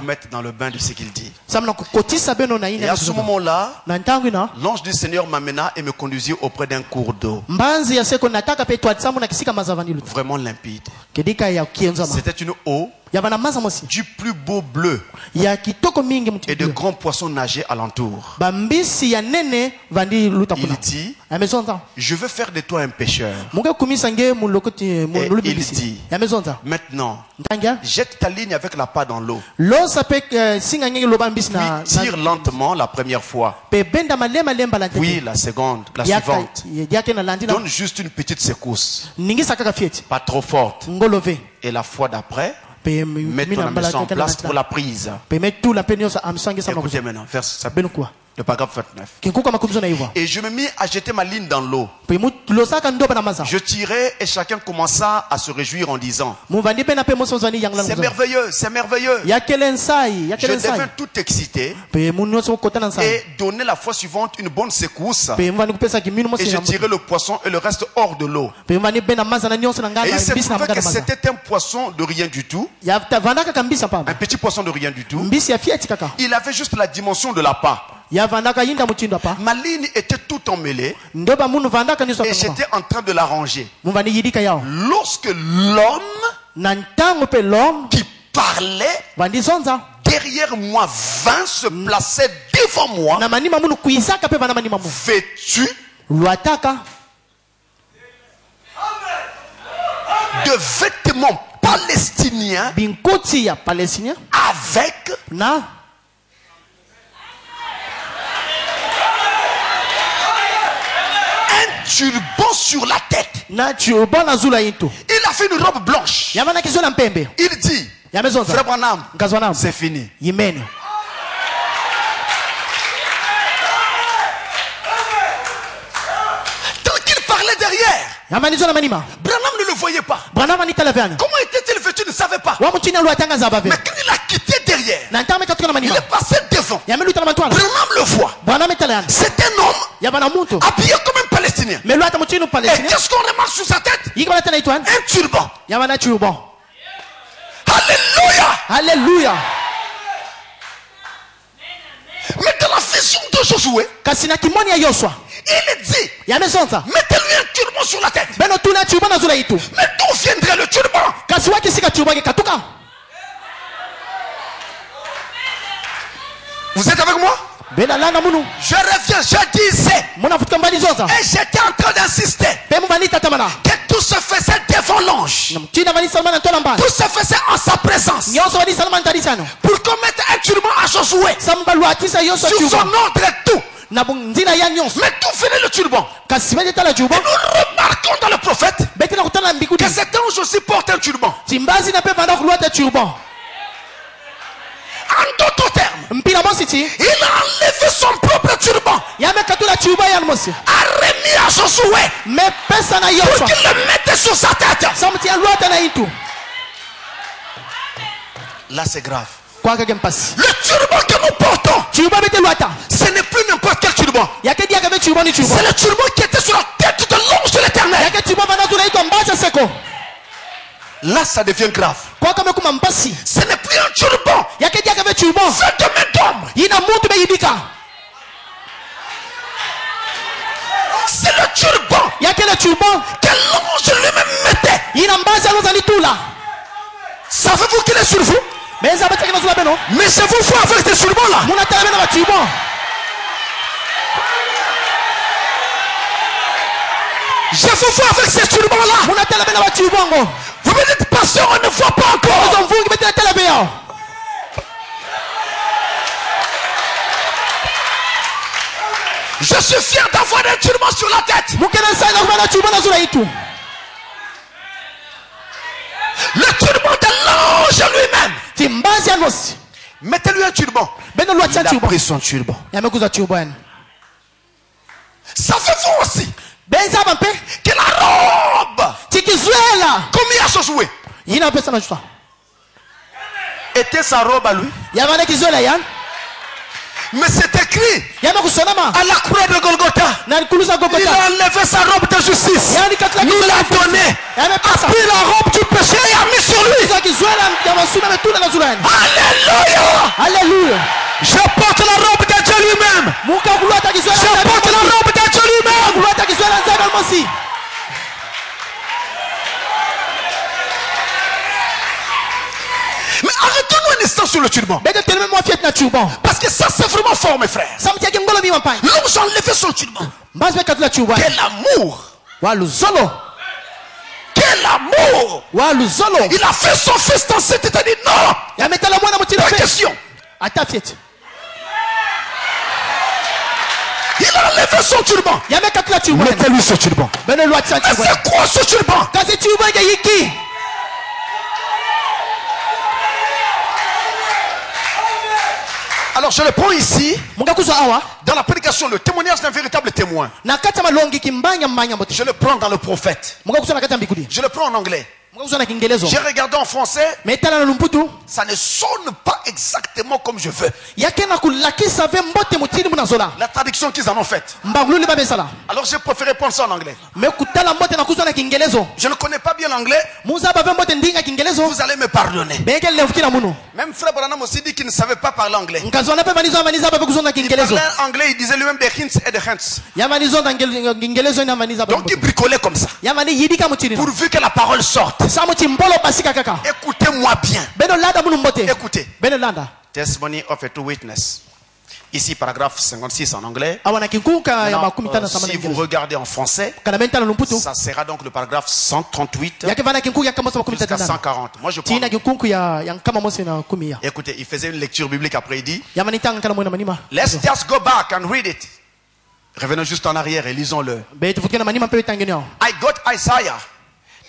mettre dans le bain de ce qu'il dit. Et à ce moment-là, l'ange du Seigneur m'amena et me conduisit auprès d'un cours d'eau. Vraiment limpide. C'était une eau du plus beau bleu et de grands poissons nageaient alentour. Il dit, je veux faire de toi un pécheur. Et il dit, maintenant, jette ta ligne avec la paille dans l'eau. Puis tire lentement la première fois. Puis la seconde, la suivante. Donne juste une petite secousse. Pas trop forte. Et la fois d'après, mets ton hameçon en place pour la prise. Écoutez maintenant, le paragraphe 29. Et je me mis à jeter ma ligne dans l'eau. Je tirais et chacun commença à se réjouir en disant, c'est merveilleux, c'est merveilleux. Je devins tout excité et donnai la fois suivante une bonne secousse. Et je tirais le poisson et le reste hors de l'eau. Et il s'est trouvé que c'était un poisson de rien du tout. Un petit poisson de rien du tout. Il avait juste la dimension de la part. Ma ligne était tout emmêlée et j'étais en train de la ranger. Lorsque l'homme qui parlait derrière moi vint se placer devant moi, vêtu de vêtements palestiniens avec turban sur la tête. Il a fait une robe blanche. Il dit, Frère Branham, c'est fini. Tant qu'il parlait derrière, Branham ne le voyait pas. Comment était-il vêtu, il ne savait pas. Mais quand il a quitté derrière, il est passé devant. Branham le voit. C'est un homme habillé comme un Palestinien. Et qu'est-ce qu'on remarque sur sa tête? Un turban. Alléluia. Alléluia. Mais dans la vision de Josué, il dit, mettez-lui un turban sur la tête. Mais d'où viendrait le turban? Vous êtes avec moi? Je reviens, je disais, et j'étais en train d'insister que tout se faisait devant l'ange. louange. Tout se faisait en sa présence. Pour commettre un turban à Josué. Sur son ordre et tout. Mais tout venait le turban. Et nous remarquons dans le prophète que cet ange aussi porte un turban. En d'autres termes, il a enlevé son propre turban, a remis à Josué pour qu'il le mette sur sa tête. Là c'est grave. Le turban que nous portons, ce n'est plus n'importe quel turban. C'est le turban qui était sur la tête de l'ange de l'Éternel. Là ça devient grave. Ce n'est plus un turban fait de main d'homme. C'est le turban que l'ange lui-même mettait. Savez-vous qu'il est sur vous? Mais c'est vous faut avec ces turbans là. Je vous vois avec ces turbans là. Vous me dites pasteur, on ne voit pas encore. Je suis fier d'avoir un turban sur la tête. Le turban de l'ange lui-même. Mettez-lui un turban. Il a pris son turban. Savez-vous aussi que la robe comme il a Josué était sa robe à lui? Mais c'est écrit à la croix de Golgotha. Il a enlevé sa robe de justice, nous l'a donné, a pris la robe du péché et a mis sur lui. Alléluia. Je porte la robe de Dieu lui-même. Je porte la robe de Dieu lui-même. Mais arrêtons-nous un instant sur le turban. Parce que ça c'est vraiment fort mes frères. L'ange a enlevé son turban. Quel amour. Quel amour. Il a fait son fils dans cette état dit non. Pas question. Il a enlevé son turban. Mettez-lui ce turban. Mais c'est quoi ce turban? Alors je le prends ici dans la prédication, le témoignage d'un véritable témoin. Je le prends dans le prophète. Je le prends en anglais. J'ai regardé en français, ça ne sonne pas exactement comme je veux. La traduction qu'ils en ont faite. Alors j'ai préféré prendre ça en anglais. Je ne connais pas bien l'anglais. Vous allez me pardonner. Même Frère Branham aussi dit qu'il ne savait pas parler anglais. Il parlait anglais, il disait lui-même des hints et des hints. Donc il bricolait comme ça. Pourvu que la parole sorte. Écoutez-moi bien. Écoutez. Testimony of a true witness. Ici, paragraphe 56 en anglais. Maintenant, si vous regardez en français, ça sera donc le paragraphe 138 jusqu'à 140. Moi, je prends. Écoutez, il faisait une lecture biblique après, il dit let's just go back and read it. Revenons juste en arrière et lisons-le. I got Isaiah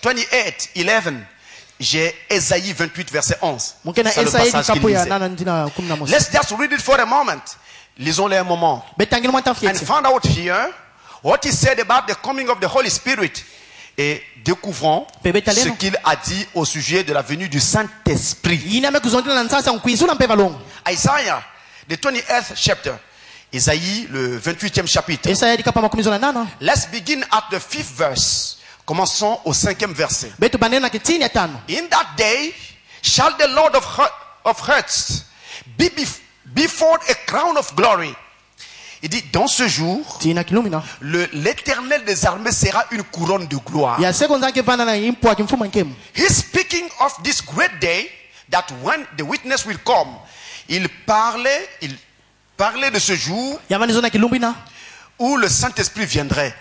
28, 11. J'ai Ésaïe 28, verset 11. C'est le passage qu'il lisait. Let's just read it for a moment. Lisons-le un moment. And find out here what he said about the coming of the Holy Spirit. Et découvrons ce qu'il a dit au sujet de la venue du Saint-Esprit. Isaiah, the 28th chapter. Isaïe, le 28e chapitre. Let's begin at the 5th verse. Commençons au 5e verset. In that day shall the Lord of hosts be before a crown of glory. Il dit, dans ce jour, l'Éternel des armées sera une couronne de gloire. He's speaking of this great day that when the witness will come. Il parlait de ce jour où le Saint-Esprit viendrait.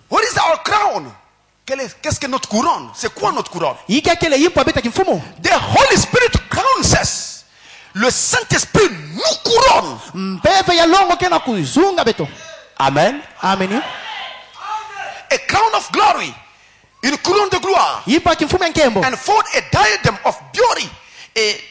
What is our crown? Qu'est-ce que notre couronne? C'est quoi notre couronne? The Holy Spirit crowns us. Le Saint-Esprit nous couronne. Amen. Amen. A crown of glory. Une couronne de gloire. And for a diadem of beauty. Et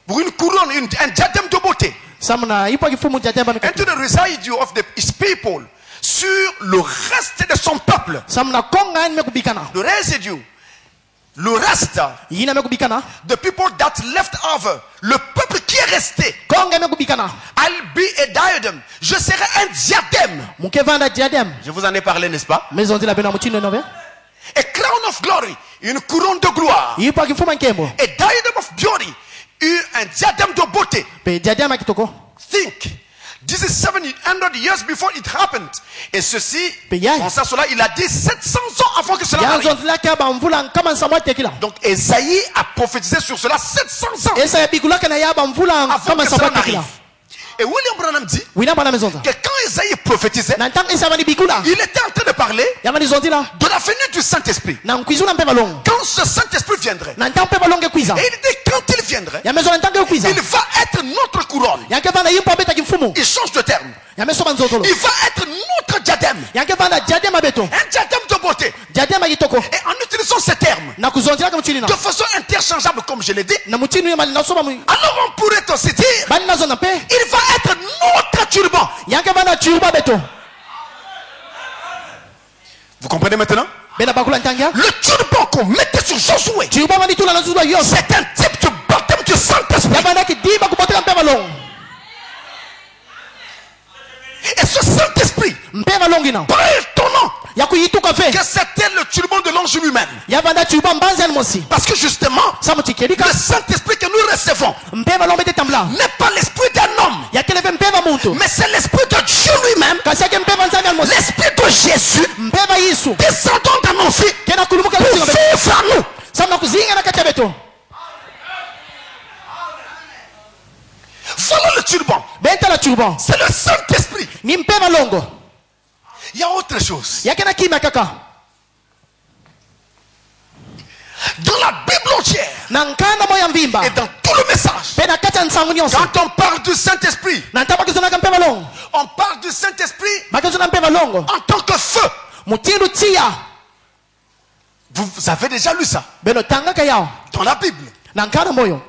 pour une couronne, un diadème de beauté. And to the residue of his people. Sur le reste de son peuple. Le residue. Le reste. The people that left over. Le peuple qui est resté. I'll be a diadem. Je serai un diadème. Je vous en ai parlé, n'est-ce pas? A crown of glory. Une couronne de gloire. A diadem of beauty. Un diadème de beauté. Think. This is 700 years before it happened. Et ceci, pensant cela, il a dit 700 ans avant que cela arrive. Donc Esaïe a prophétisé sur cela 700 ans avant que cela arrive. Et William Branham dit que quand Esaïe prophétisait, il était en train de parler de la venue du Saint-Esprit. Quand ce Saint-Esprit viendrait, et il dit quand il viendrait, il va être notre couronne. Il change de terme. Il va être notre diadème. Un diadème de beauté. Et en utilisant ce terme de façon interchangeable, comme je l'ai dit, alors on pourrait aussi dire il va être notre turban. Vous comprenez maintenant? Le turban qu'on mettait sur Josué, c'est un type de baptême du Saint-Esprit. Et ce Saint-Esprit, pas étonnant que c'était le turban de l'ange lui-même. Parce que justement, le Saint-Esprit que nous recevons n'est pas l'esprit d'un homme, mais c'est l'esprit de Dieu lui-même, l'esprit de Jésus descendant dans nos vies pour vivre à nous. Voilà le turban. C'est le Saint-Esprit. Il y a autre chose. Dans la Bible entière et dans tout le message, quand on parle du Saint-Esprit, on parle du Saint-Esprit en tant que feu. Vous avez déjà lu ça dans la Bible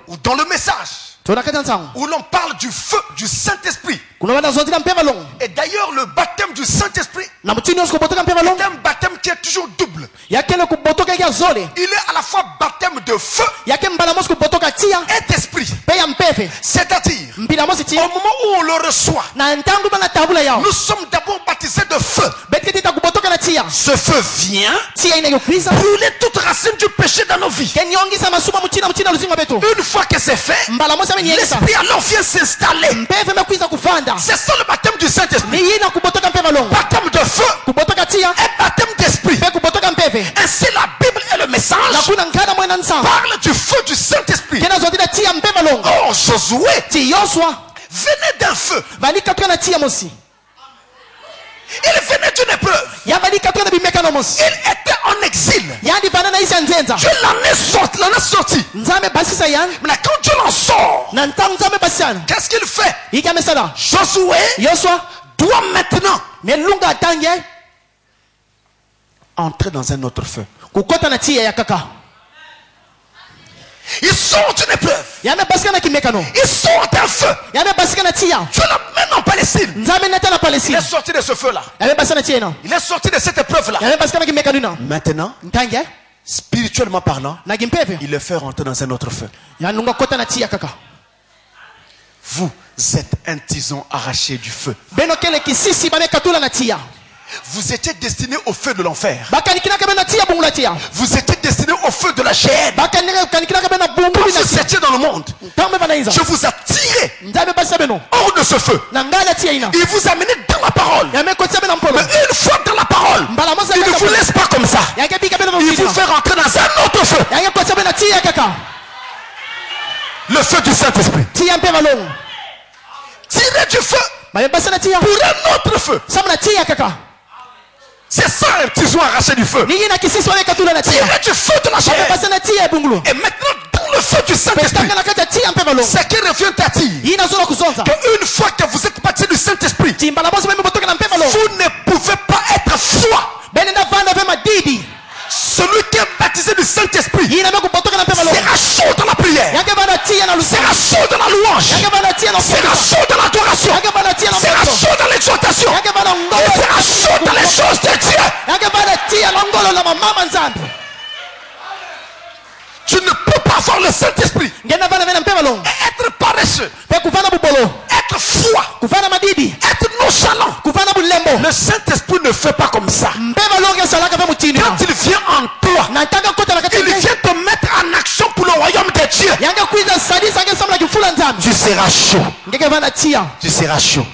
ou dans le message où l'on parle du feu du Saint-Esprit. Et d'ailleurs, le baptème du Saint-Esprit est un baptême qui est toujours double. Il est à la fois baptême de feu et d'esprit. C'est-à-dire, au moment où on le reçoit, nous sommes d'abord baptisés de feu. Ce feu vient brûler toute racine du péché dans nos vies. Une fois que c'est fait, l'esprit alors vient s'installer. C'est ça le baptême du Saint-Esprit. Baptême de feu et baptême d'esprit. Ainsi la Bible et le message parlent du feu du Saint-Esprit. Oh, Josué venait d'un feu. Il venait d'une épreuve. Il était en exil. Dieu l'en a sorti. Mais quand Dieu l'en sort, qu'est-ce qu'il fait? Josué doit maintenant entrer dans un autre feu. Il sort d'une épreuve. Il sort d'un feu. Dieu l'amène en Palestine. Il est sorti de ce feu-là. Il est sorti de cette épreuve-là. Maintenant, spirituellement parlant, il le fait rentrer dans un autre feu. Vous êtes un tison arraché du feu. Vous étiez destiné au feu de l'enfer. Vous étiez destiné au feu de la chair. Quand vous étiez dans le monde, je vous ai tiré hors de ce feu. Il vous a mené dans la parole. Mais une fois dans la parole, il ne vous laisse pas comme ça. Il vous fait rentrer dans un autre feu. Le feu du Saint-Esprit. Tirez du feu pour un autre feu. C'est ça un tison arraché du feu. Tiré du feu de la chair. Et maintenant, dans le feu du Saint-Esprit, c'est qui revient à dire qu'une fois que vous êtes baptisé du Saint-Esprit, vous ne pouvez pas être froid. Celui qui est baptisé du Saint-Esprit sera chaud dans la prière, sera chaud dans la louange, sera chaud dans l'adoration, sera chaud dans l'exhortation, sera chaud dans les choses de Dieu. Tu ne peux pas avoir le Saint-Esprit et être paresseux, être froid, être nonchalant. Le Saint-Esprit ne fait pas comme ça. Quand il vient en toi, il vient te mettre en action pour le royaume de Dieu. Tu seras chaud. Tu seras chaud.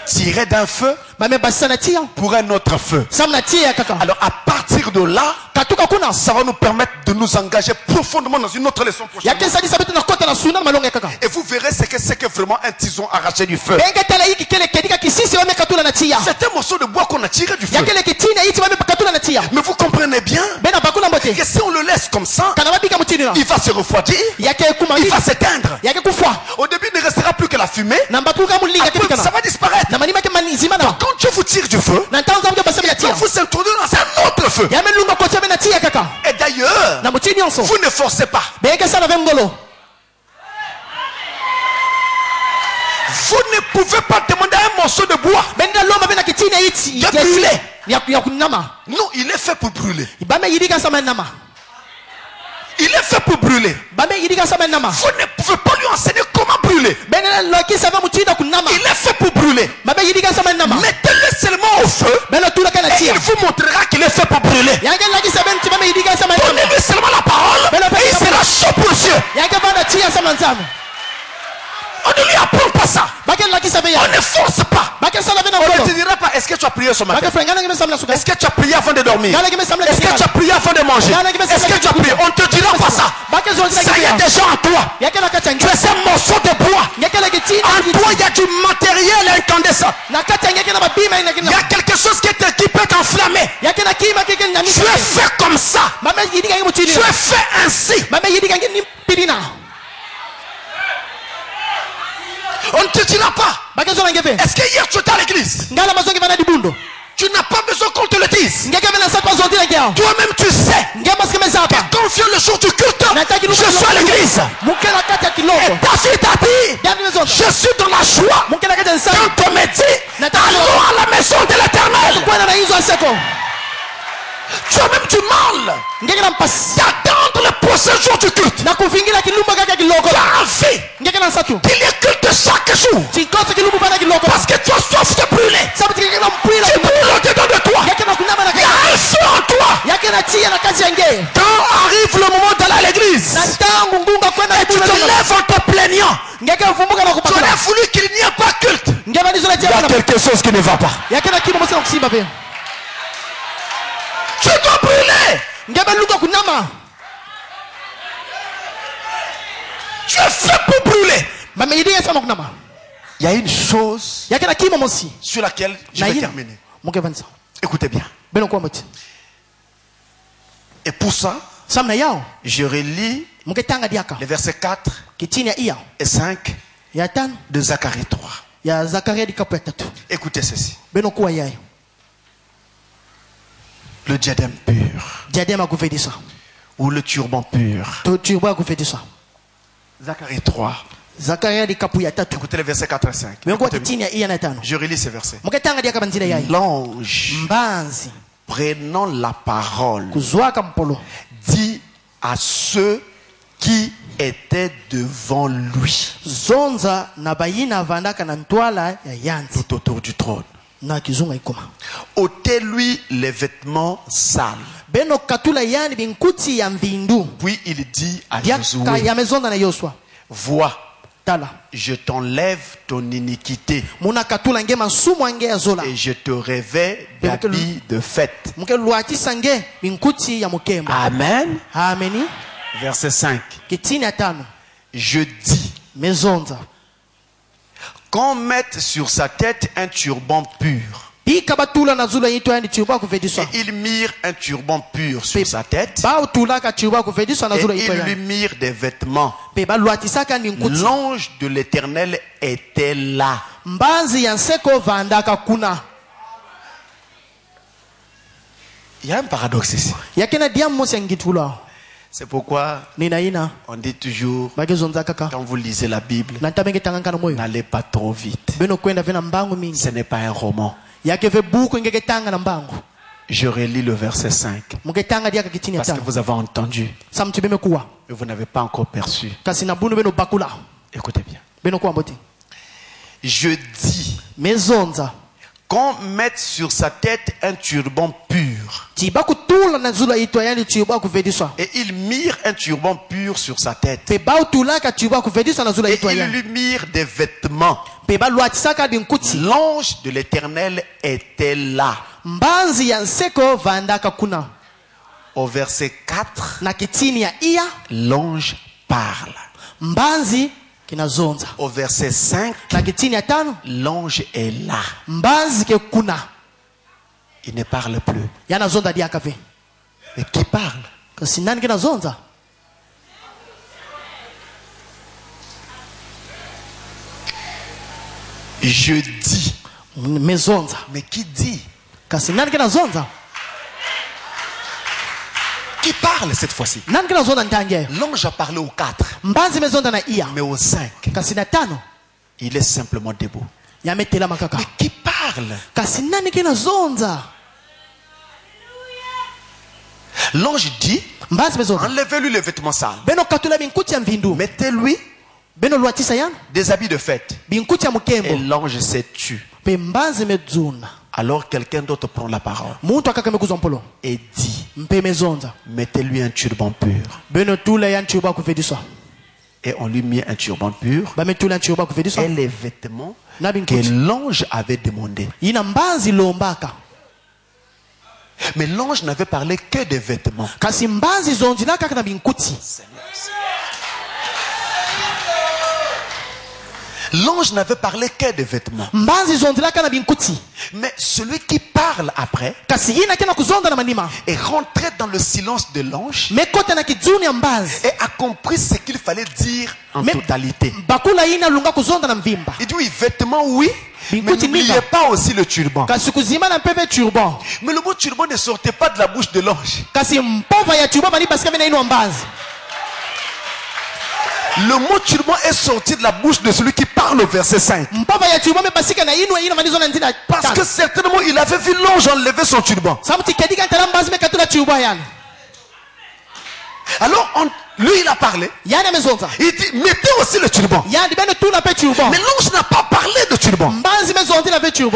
Tirer d'un feu pour un autre feu. Alors à partir de là, ça va nous permettre de nous engager profondément dans une autre leçon prochaine. Et vous verrez ce que c'est que vraiment un tison arraché du feu. C'est un morceau de bois qu'on a tiré du feu. Mais vous comprenez bien que si on le laisse comme ça, il va se refroidir, il va s'éteindre. Au début, il ne restera plus que la fumée. Après, ça va disparaître. Donc, quand Dieu vous tire du feu, il va vous introduire dans un autre feu. Et d'ailleurs, vous ne forcez pas. Vous ne pouvez pas demander un morceau de bois de brûler. Non, il est fait pour brûler. Il est fait pour brûler. Vous ne pouvez pas lui enseigner comment brûler. Il est fait pour brûler. Mettez-le seulement au feu et il vous montrera qu'il est fait pour brûler. Donnez-lui seulement la parole et il sera chaud pour Dieu. On ne lui apprend pas ça. On ne force pas. On ne te dira pas, est-ce que tu as prié ce matin? Est-ce que tu as prié avant de dormir? Est-ce que tu as prié avant de manger? Est-ce que tu as prié? On ne te dira pas ça. Ça y est déjà en toi. Tu es un morceau de bois. En toi, il y a du matériel incandescent. Il y a quelque chose qui est équipé d'enflammé. Tu es fait comme ça. Tu es fait ainsi. On ne te dira pas. Est-ce que hier tu étais à l'église? Tu n'as pas besoin qu'on te le dise. Toi-même tu sais. Quand vient le jour du culte, je suis à l'église. Et David a dit, je suis dans la joie. Quand on me dit, allons à la maison de l'Éternel. Tu as même du mal d'attendre le prochain jour du culte. Tu as envie qu'il y ait culte chaque jour. Parce que tu as soif de brûler. Tu brûles au-dedans de toi. Il y a un feu en toi. Quand arrive le moment d'aller à l'église et tu te lèves en te plaignant, tu aurais voulu qu'il n'y ait pas culte. Il y a quelque chose qui ne va pas. Tu dois brûler. Tu es fait pour brûler. Il y a une chose sur laquelle je vais terminer. Écoutez bien. Et pour ça, je relis les versets 4 et 5 de Zacharie 3. Écoutez ceci. Le diadème pur. Ou le turban pur. Zacharie 3. Écoutez les versets 4 et 5. Je relis ces versets. L'ange, prenant la parole, dit à ceux qui étaient devant lui, tout autour du trône, ôtez-lui les vêtements sales. Puis il dit à Josué, vois, je t'enlève ton iniquité et je te revêts d'habits de fête. Amen. Verset 5. Je dis, qu'on mette sur sa tête un turban pur. Et ils mirent un turban pur sur sa tête. Et ils lui mirent des vêtements. L'ange de l'Éternel était là. Il y a un paradoxe ici. C'est pourquoi on dit toujours, quand vous lisez la Bible, n'allez pas trop vite. Ce n'est pas un roman. Je relis le verset 5. Parce que vous avez entendu. Et vous n'avez pas encore perçu. Écoutez bien. Je dis qu'on mette sur sa tête un turban pur. Et ils mirent un turban pur sur sa tête. Et ils lui mirent des vêtements. L'ange de l'Éternel était là. Au verset 4, l'ange parle. Au verset 5, l'ange est là. Il ne parle plus. Mais qui parle? Je dis. Mais qui dit? Qui parle cette fois-ci? L'ange a parlé au 4. Mais au 5, il est simplement debout. Mais qui parle? L'ange dit, enlevez-lui les vêtements sales. Mettez-lui des habits de fête. Et l'ange s'est tu. Alors quelqu'un d'autre prend la parole et dit, mettez-lui un turban pur. Et on lui mit un turban pur et les vêtements que l'ange avait demandé. Mais l'ange n'avait parlé que des vêtements. L'ange n'avait parlé que des vêtements. Mais celui qui parle après est rentré dans le silence de l'ange et a compris ce qu'il fallait dire en totalité. Il dit oui, vêtements oui, mais n'oubliez pas aussi le turban. Mais le mot turban ne sortait pas de la bouche de l'ange. Le mot turban est sorti de la bouche de celui qui parle au verset 5. Parce que certainement il avait vu l'ange enlever son turban. Alors lui il a parlé. Il dit mettez aussi le turban. Mais l'ange n'a pas parlé de turban.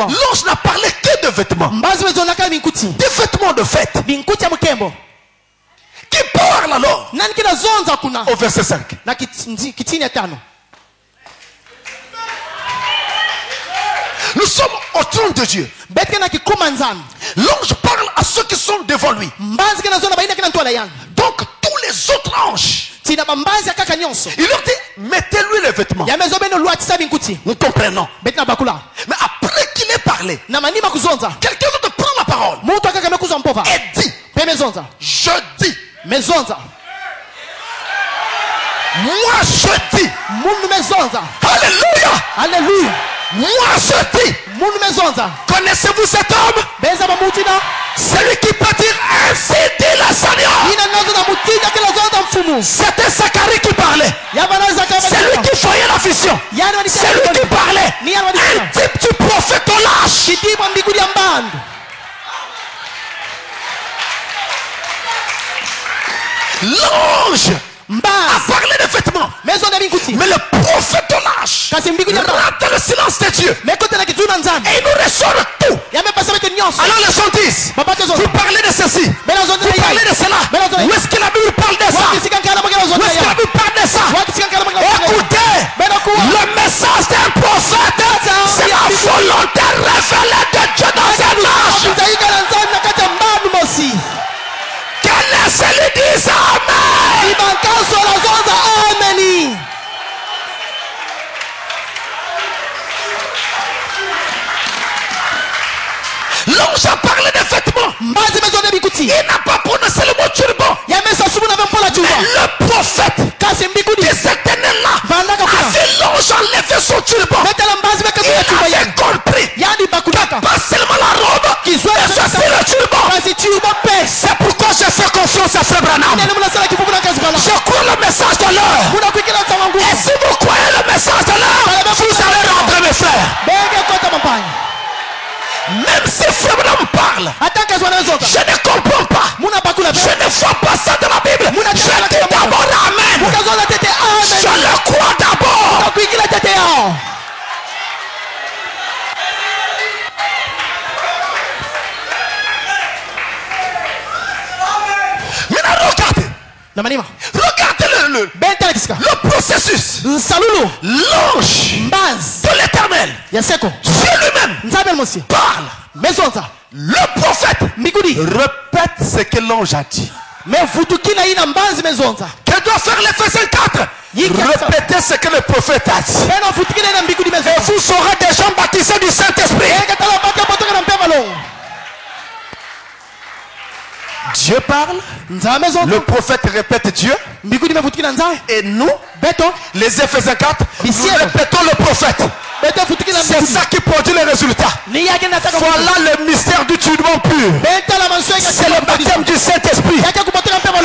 L'ange n'a parlé que de vêtements. Des vêtements de fête. Qui parle alors? Au verset 5. Nous sommes au trône de Dieu. L'ange parle à ceux qui sont devant lui. Donc tous les autres anges, il leur dit mettez-lui les vêtements. Nous comprenons. Mais après qu'il ait parlé, quelqu'un d'autre prend la parole et dit, je dis, moi je dis, alléluia, alléluia. Moi je dis, connaissez-vous cet homme? Celui qui peut dire ainsi dit le Seigneur. C'était Zacharie qui parlait. C'est lui qui voyait la vision. C'est lui qui parlait. Un type du prophète au lâche. L'ange a parlé de vêtements. Mais le prophète au lâche rate le silence de Dieu. Et il nous ressort tout. Alors les gens disent, vous parlez de ceci, vous parlez de cela. Où est-ce que la Bible parle de ça? Où est-ce que la Bible parle de ça? Écoutez, le message d'un prophète, c'est la volonté révélée de Dieu dans cette âge. Qu'elle lui dise Amen. L'ange a parlé des vêtements. Il n'a pas prononcé le mot turban. Mais le prophète de cet année-là a vu l'ange enlever son turban. Il avait compris que pas seulement la robe, mais aussi le turban. C'est pourquoi je fais confiance à Frère Branham. Je crois le message de l'heure. Et si vous croyez le message de l'heure, vous allez rentrer, mes frères. Même si Frère Branham parle, je ne comprends pas. Je ne vois pas ça dans la Bible. Je dis d'abord Amen. Je le crois d'abord. Maintenant, regardez le processus. L'ange de l'Éternel, Dieu lui-même, parle. Le prophète répète ce que l'ange a dit. Que doit faire l'Éphésiens 4? Répétez ce que le prophète a dit. Et vous serez des gens baptisés du Saint-Esprit. Dieu parle, le prophète répète Dieu, et nous, les Éphésiens 4, nous répétons le prophète. C'est ça qui produit les résultats. Voilà le mystère du turban pur. C'est le baptême du Saint-Esprit. Et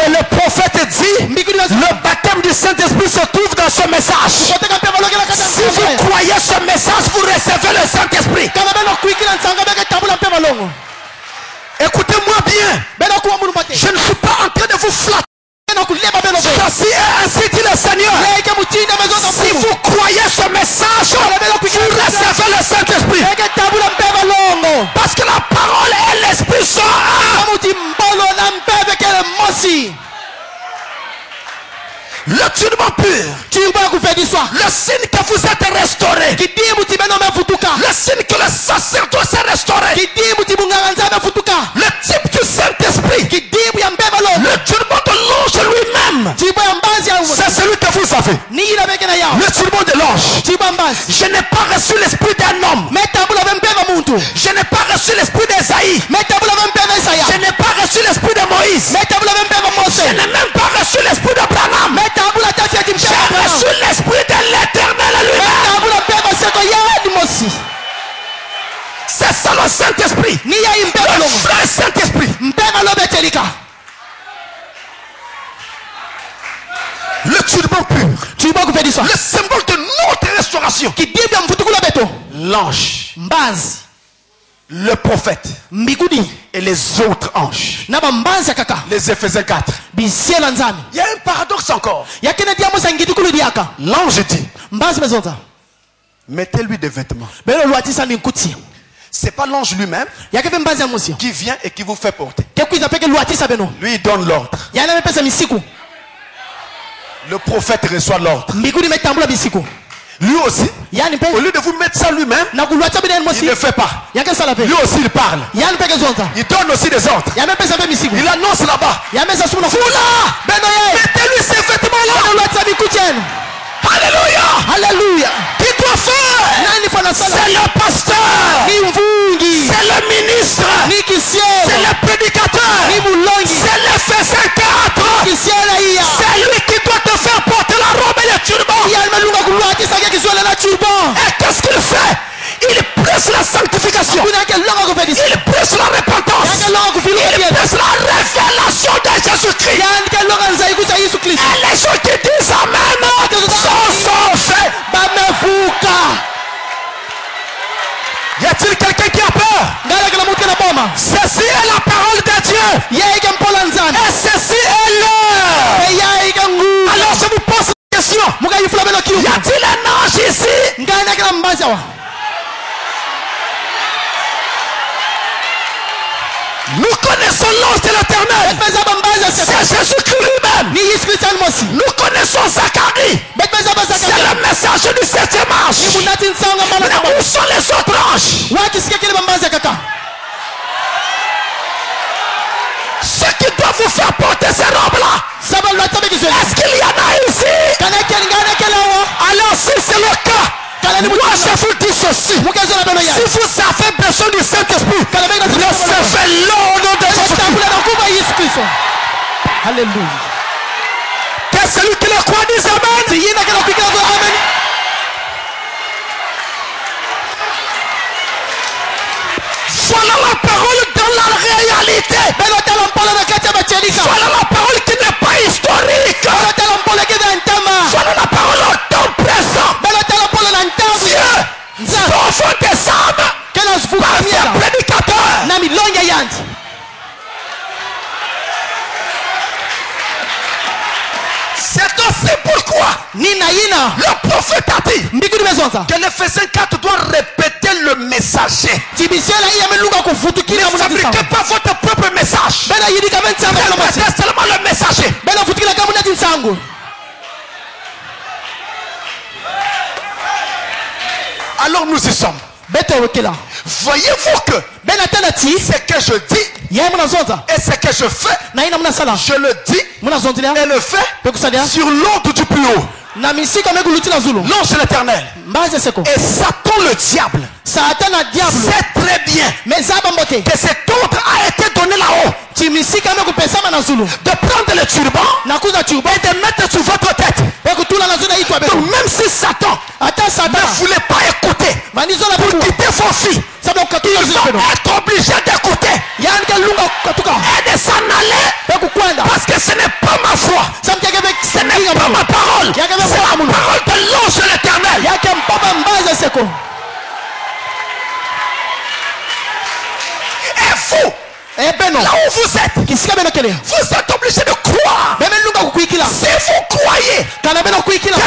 le prophète dit, le baptême du Saint-Esprit se trouve dans ce message. Si vous croyez ce message, vous recevez le Saint-Esprit. Écoutez-moi bien. Je ne suis pas en train de vous flatter. Ainsi dit le Seigneur. Si vous croyez ce message, vous recevez le Saint-Esprit. Parce que la parole et l'Esprit sont un. Le turban pur, le signe que vous êtes restauré, le signe que le sacerdoce s'est restauré, le type du Saint-Esprit, le turban de l'ange lui-même, c'est celui que vous avez. Le turban de l'ange. Je n'ai pas reçu l'esprit d'un homme. Je n'ai pas reçu l'esprit d'Esaïe. Je n'ai pas reçu l'esprit de Moïse. Je n'ai même pas reçu l'esprit d'Abraham. J'ai reçu l'esprit de l'Éternel lui-même. C'est ça le Saint-Esprit. Le vrai Saint-Esprit. Le turban pur, le symbole de notre restauration. L'ange, le prophète et les autres anges. Les Éphésiens 4. Il y a un paradoxe encore. L'ange dit, mettez-lui des vêtements. C'est pas l'ange lui-même qui vient et qui vous fait porter. Lui il donne l'ordre. Le prophète reçoit l'ordre. Lui aussi, au lieu de vous mettre ça lui-même, il ne fait pas. Lui aussi il parle. Il donne aussi des ordres. Il annonce là-bas. Vous là, mettez-lui ces vêtements-là. Alléluia. Alléluia. Qui doit faire? C'est le pasteur. C'est le ministre. C'est le prédicateur. C'est l'Éphésiens 4. C'est lui qui doit te faire porter la robe et le turban. Et qu'est-ce qu'il fait? Il presse la sanctification. Il presse la repentance. Il presse la révélation de Jésus-Christ. Et les gens qui disent Amen sont faits. Y a-t-il quelqu'un qui a peur? Ceci est la parole de Dieu. Et ceci est l'heure. Alors je vous pose une question. Y a-t-il un ange ici? Nous connaissons l'ange de l'Éternel. C'est Jésus-Christ lui-même. Nous connaissons Zacharie. C'est le messager du 7e ange. Mais où sont les autres anges? Ceux qui doivent vous faire porter ces robes-là, est-ce qu'il y en a ici? Alors si c'est le cas, Moi je vous dis ceci. Si vous avez besoin du Saint-Esprit, recevez-le au nom de Jésus. Alléluia. Que celui qui le croit dise amen. Voilà la parole dans la réalité. Voilà la parole qui n'est pas historique. Voilà la parole au temps présent. Dieu sauve des âmes par ses prédicateurs. C'est aussi pourquoi le prophète a dit que l'Éphésiens 4 doit répéter le messager. Ne fabriquez pas votre propre message. Répétez seulement le messager. Alors nous y sommes. Voyez-vous que ce que je dis et ce que je fais, je le dis et le fais sur l'ordre du plus haut. L'ange l'éternel et Satan le diable sait très bien que cet ordre a été donné là-haut de prendre le turban et de mettre sur votre tête. Donc même si Satan ne voulait pas écouter pour quitter vos filles, ils vont être obligés d'écouter et de s'en aller parce que ce n'est pas ma foi, ce n'est pas ma parole, c'est la parole de l'ange l'éternel. Et vous, là où vous êtes obligé de croire. Si vous croyez que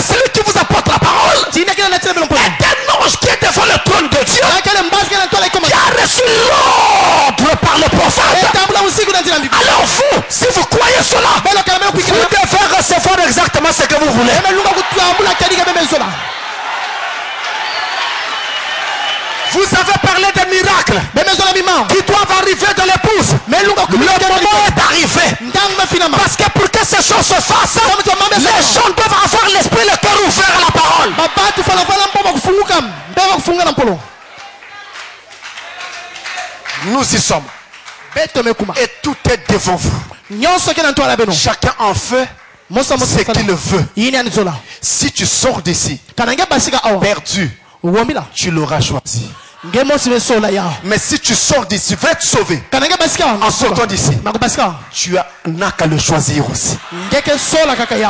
celui qui vous apporte la parole est un ange qui est devant le trône de Dieu, qui a reçu l'ordre par le prophète, alors vous, si vous croyez cela, vous devez recevoir exactement ce que vous voulez. Vous avez parlé des miracles qui doivent arriver de l'épouse. Le moment est arrivé. Parce que pour que ces choses se fassent, les gens doivent avoir l'esprit, le cœur ouvert à la parole. Nous y sommes. Et tout est devant vous. Chacun en fait ce qu'il veut. Si tu sors d'ici perdu, tu l'auras choisi. Mais si tu sors d'ici, va être sauvé. En sortant d'ici, tu n'as qu'à le choisir aussi.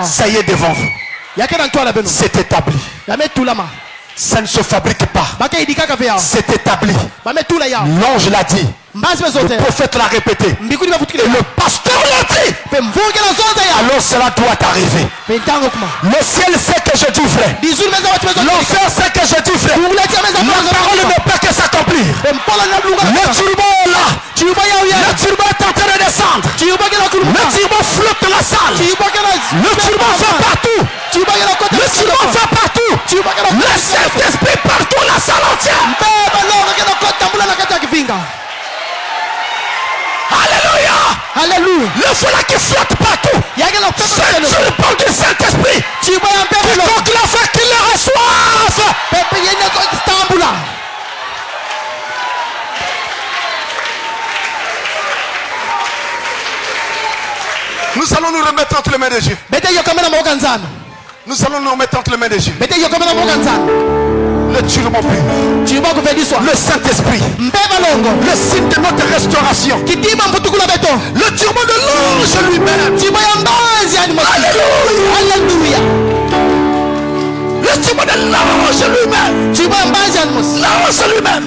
Ça y est devant vous. C'est établi. Ça ne se fabrique pas. C'est établi. L'ange l'a dit. Le prophète l'a répété. Et le pasteur l'a dit. Alors cela doit arriver. Le ciel sait que je dis vrai. L'enfer sait que je dis vrai. La parole ne peut que s'accomplir. Le turban est là. Le turban est en train de descendre. Le turban flotte dans la salle. Le turban va partout. Le turban va partout. Le Saint-Esprit partout, la salle entière. Alléluia. Alléluia. Le voilà qui flotte partout. C'est le turban du Saint-Esprit. Donc la fait qu'il le reçoive. Nous allons nous remettre entre les mains de Dieu. Nous allons nous remettre entre les mains de Dieu. Le turban pur, le Saint-Esprit, le signe de notre restauration, le turban de l'ange lui-même. Alléluia. Le turban de l'ange lui-même. L'ange lui-même.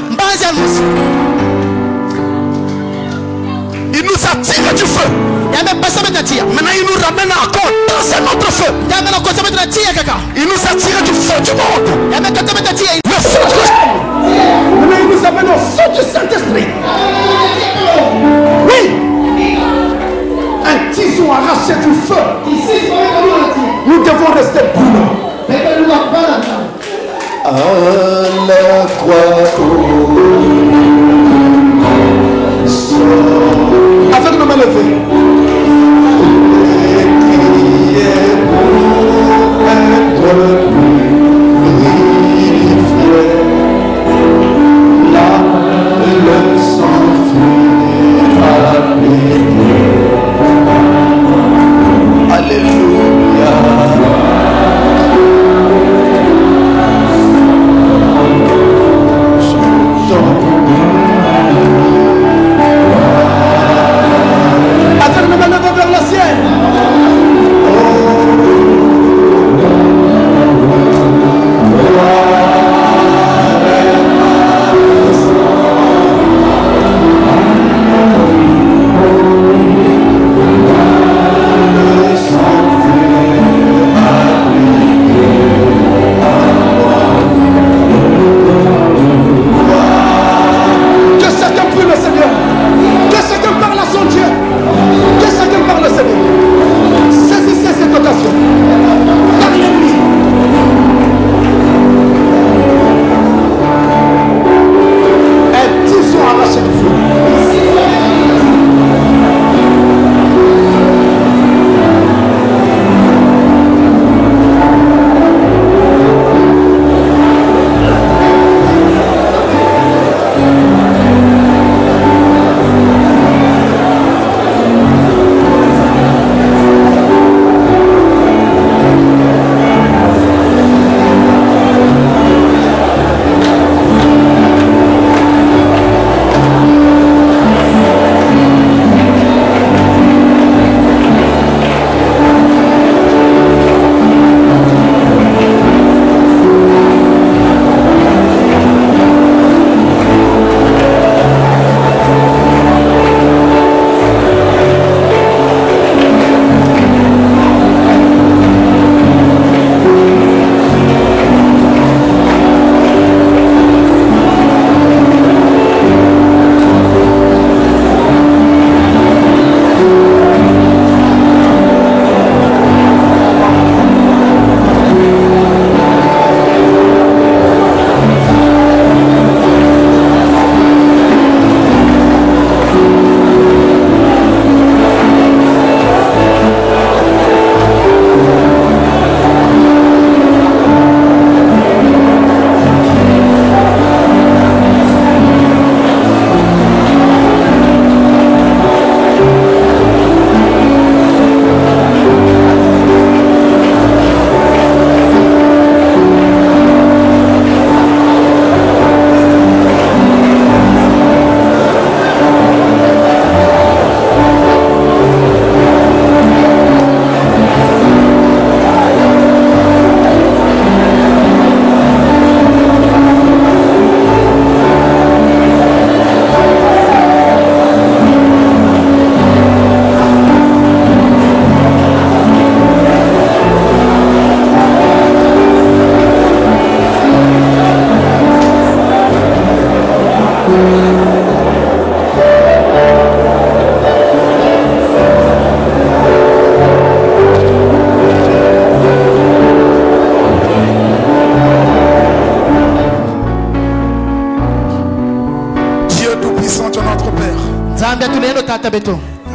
Il nous a tiré du feu. Maintenant il nous ramène encore dans un autre feu. Il nous a tiré du feu du monde. Le feu du Maintenant il nous amène au feu du Saint-Esprit. Oui. Un tison arraché du feu. Nous devons rester brûlants. À la croix. Avec nos mains levées. Et priez pour être purifié.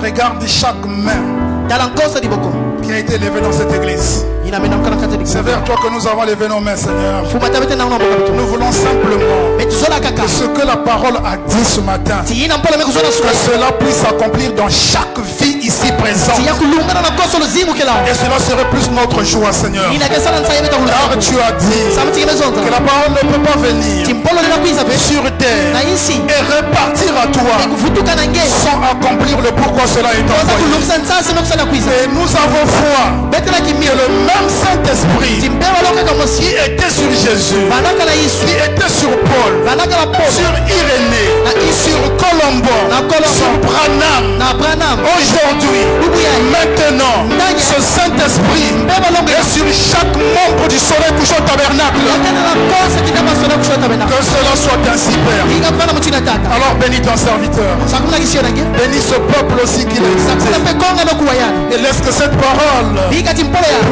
Regarde chaque main qui a été levée dans cette église. C'est vers toi que nous avons levé nos mains, Seigneur. Nous voulons simplement que ce que la parole a dit ce matin, que cela puisse s'accomplir dans chaque vie ici présente. Et cela serait plus notre joie, Seigneur. Car tu as dit que la parole ne peut pas venir sur terre et repartir à toi sans accomplir le pourquoi cela est envoyé. Et nous avons foi que le même Saint-Esprit qui était sur Jésus, qui était sur Paul, sur Irénée, sur Colombo, sur Branham, aujourd'hui, maintenant, ce Saint-Esprit est sur chaque membre du soleil couchant tabernacle. Que cela soit ainsi, Père. Alors bénis ton serviteur. Bénis ce peuple aussi qui l'existe. Et laisse que cette parole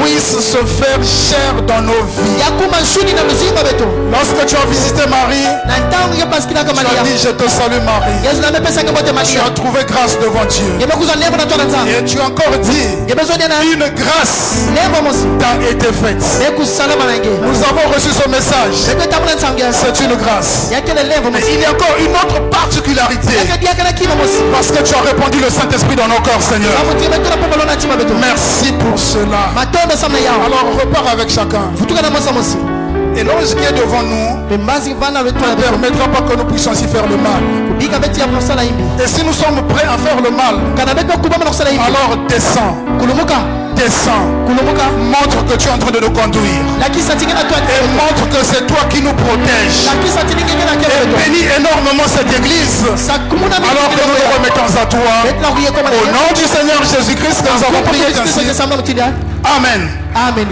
puisse se faire chair dans nos vies. Lorsque tu as visité Marie, tu as dit je te salue Marie. Tu as trouvé grâce devant Dieu. Et tu as encore dit une grâce t'a été faite. Nous avons reçu ce message. C'est une grâce. Mais il y a encore une autre particularité. Parce que tu as répandu le Saint-Esprit dans nos corps, Seigneur. Merci pour cela. Alors repars avec chacun. Et l'ange qui est devant nous ne permettra pas que nous puissions ainsi faire le mal. Et si nous sommes prêts à faire le mal, alors descends. Descends. Montre que tu es en train de nous conduire. Et montre que c'est toi qui nous protèges. Et bénis énormément cette église. Alors que nous nous remettons à toi. Au nom du Seigneur Jésus-Christ, que nous avons prié ainsi. Amen. Amen.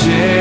J'ai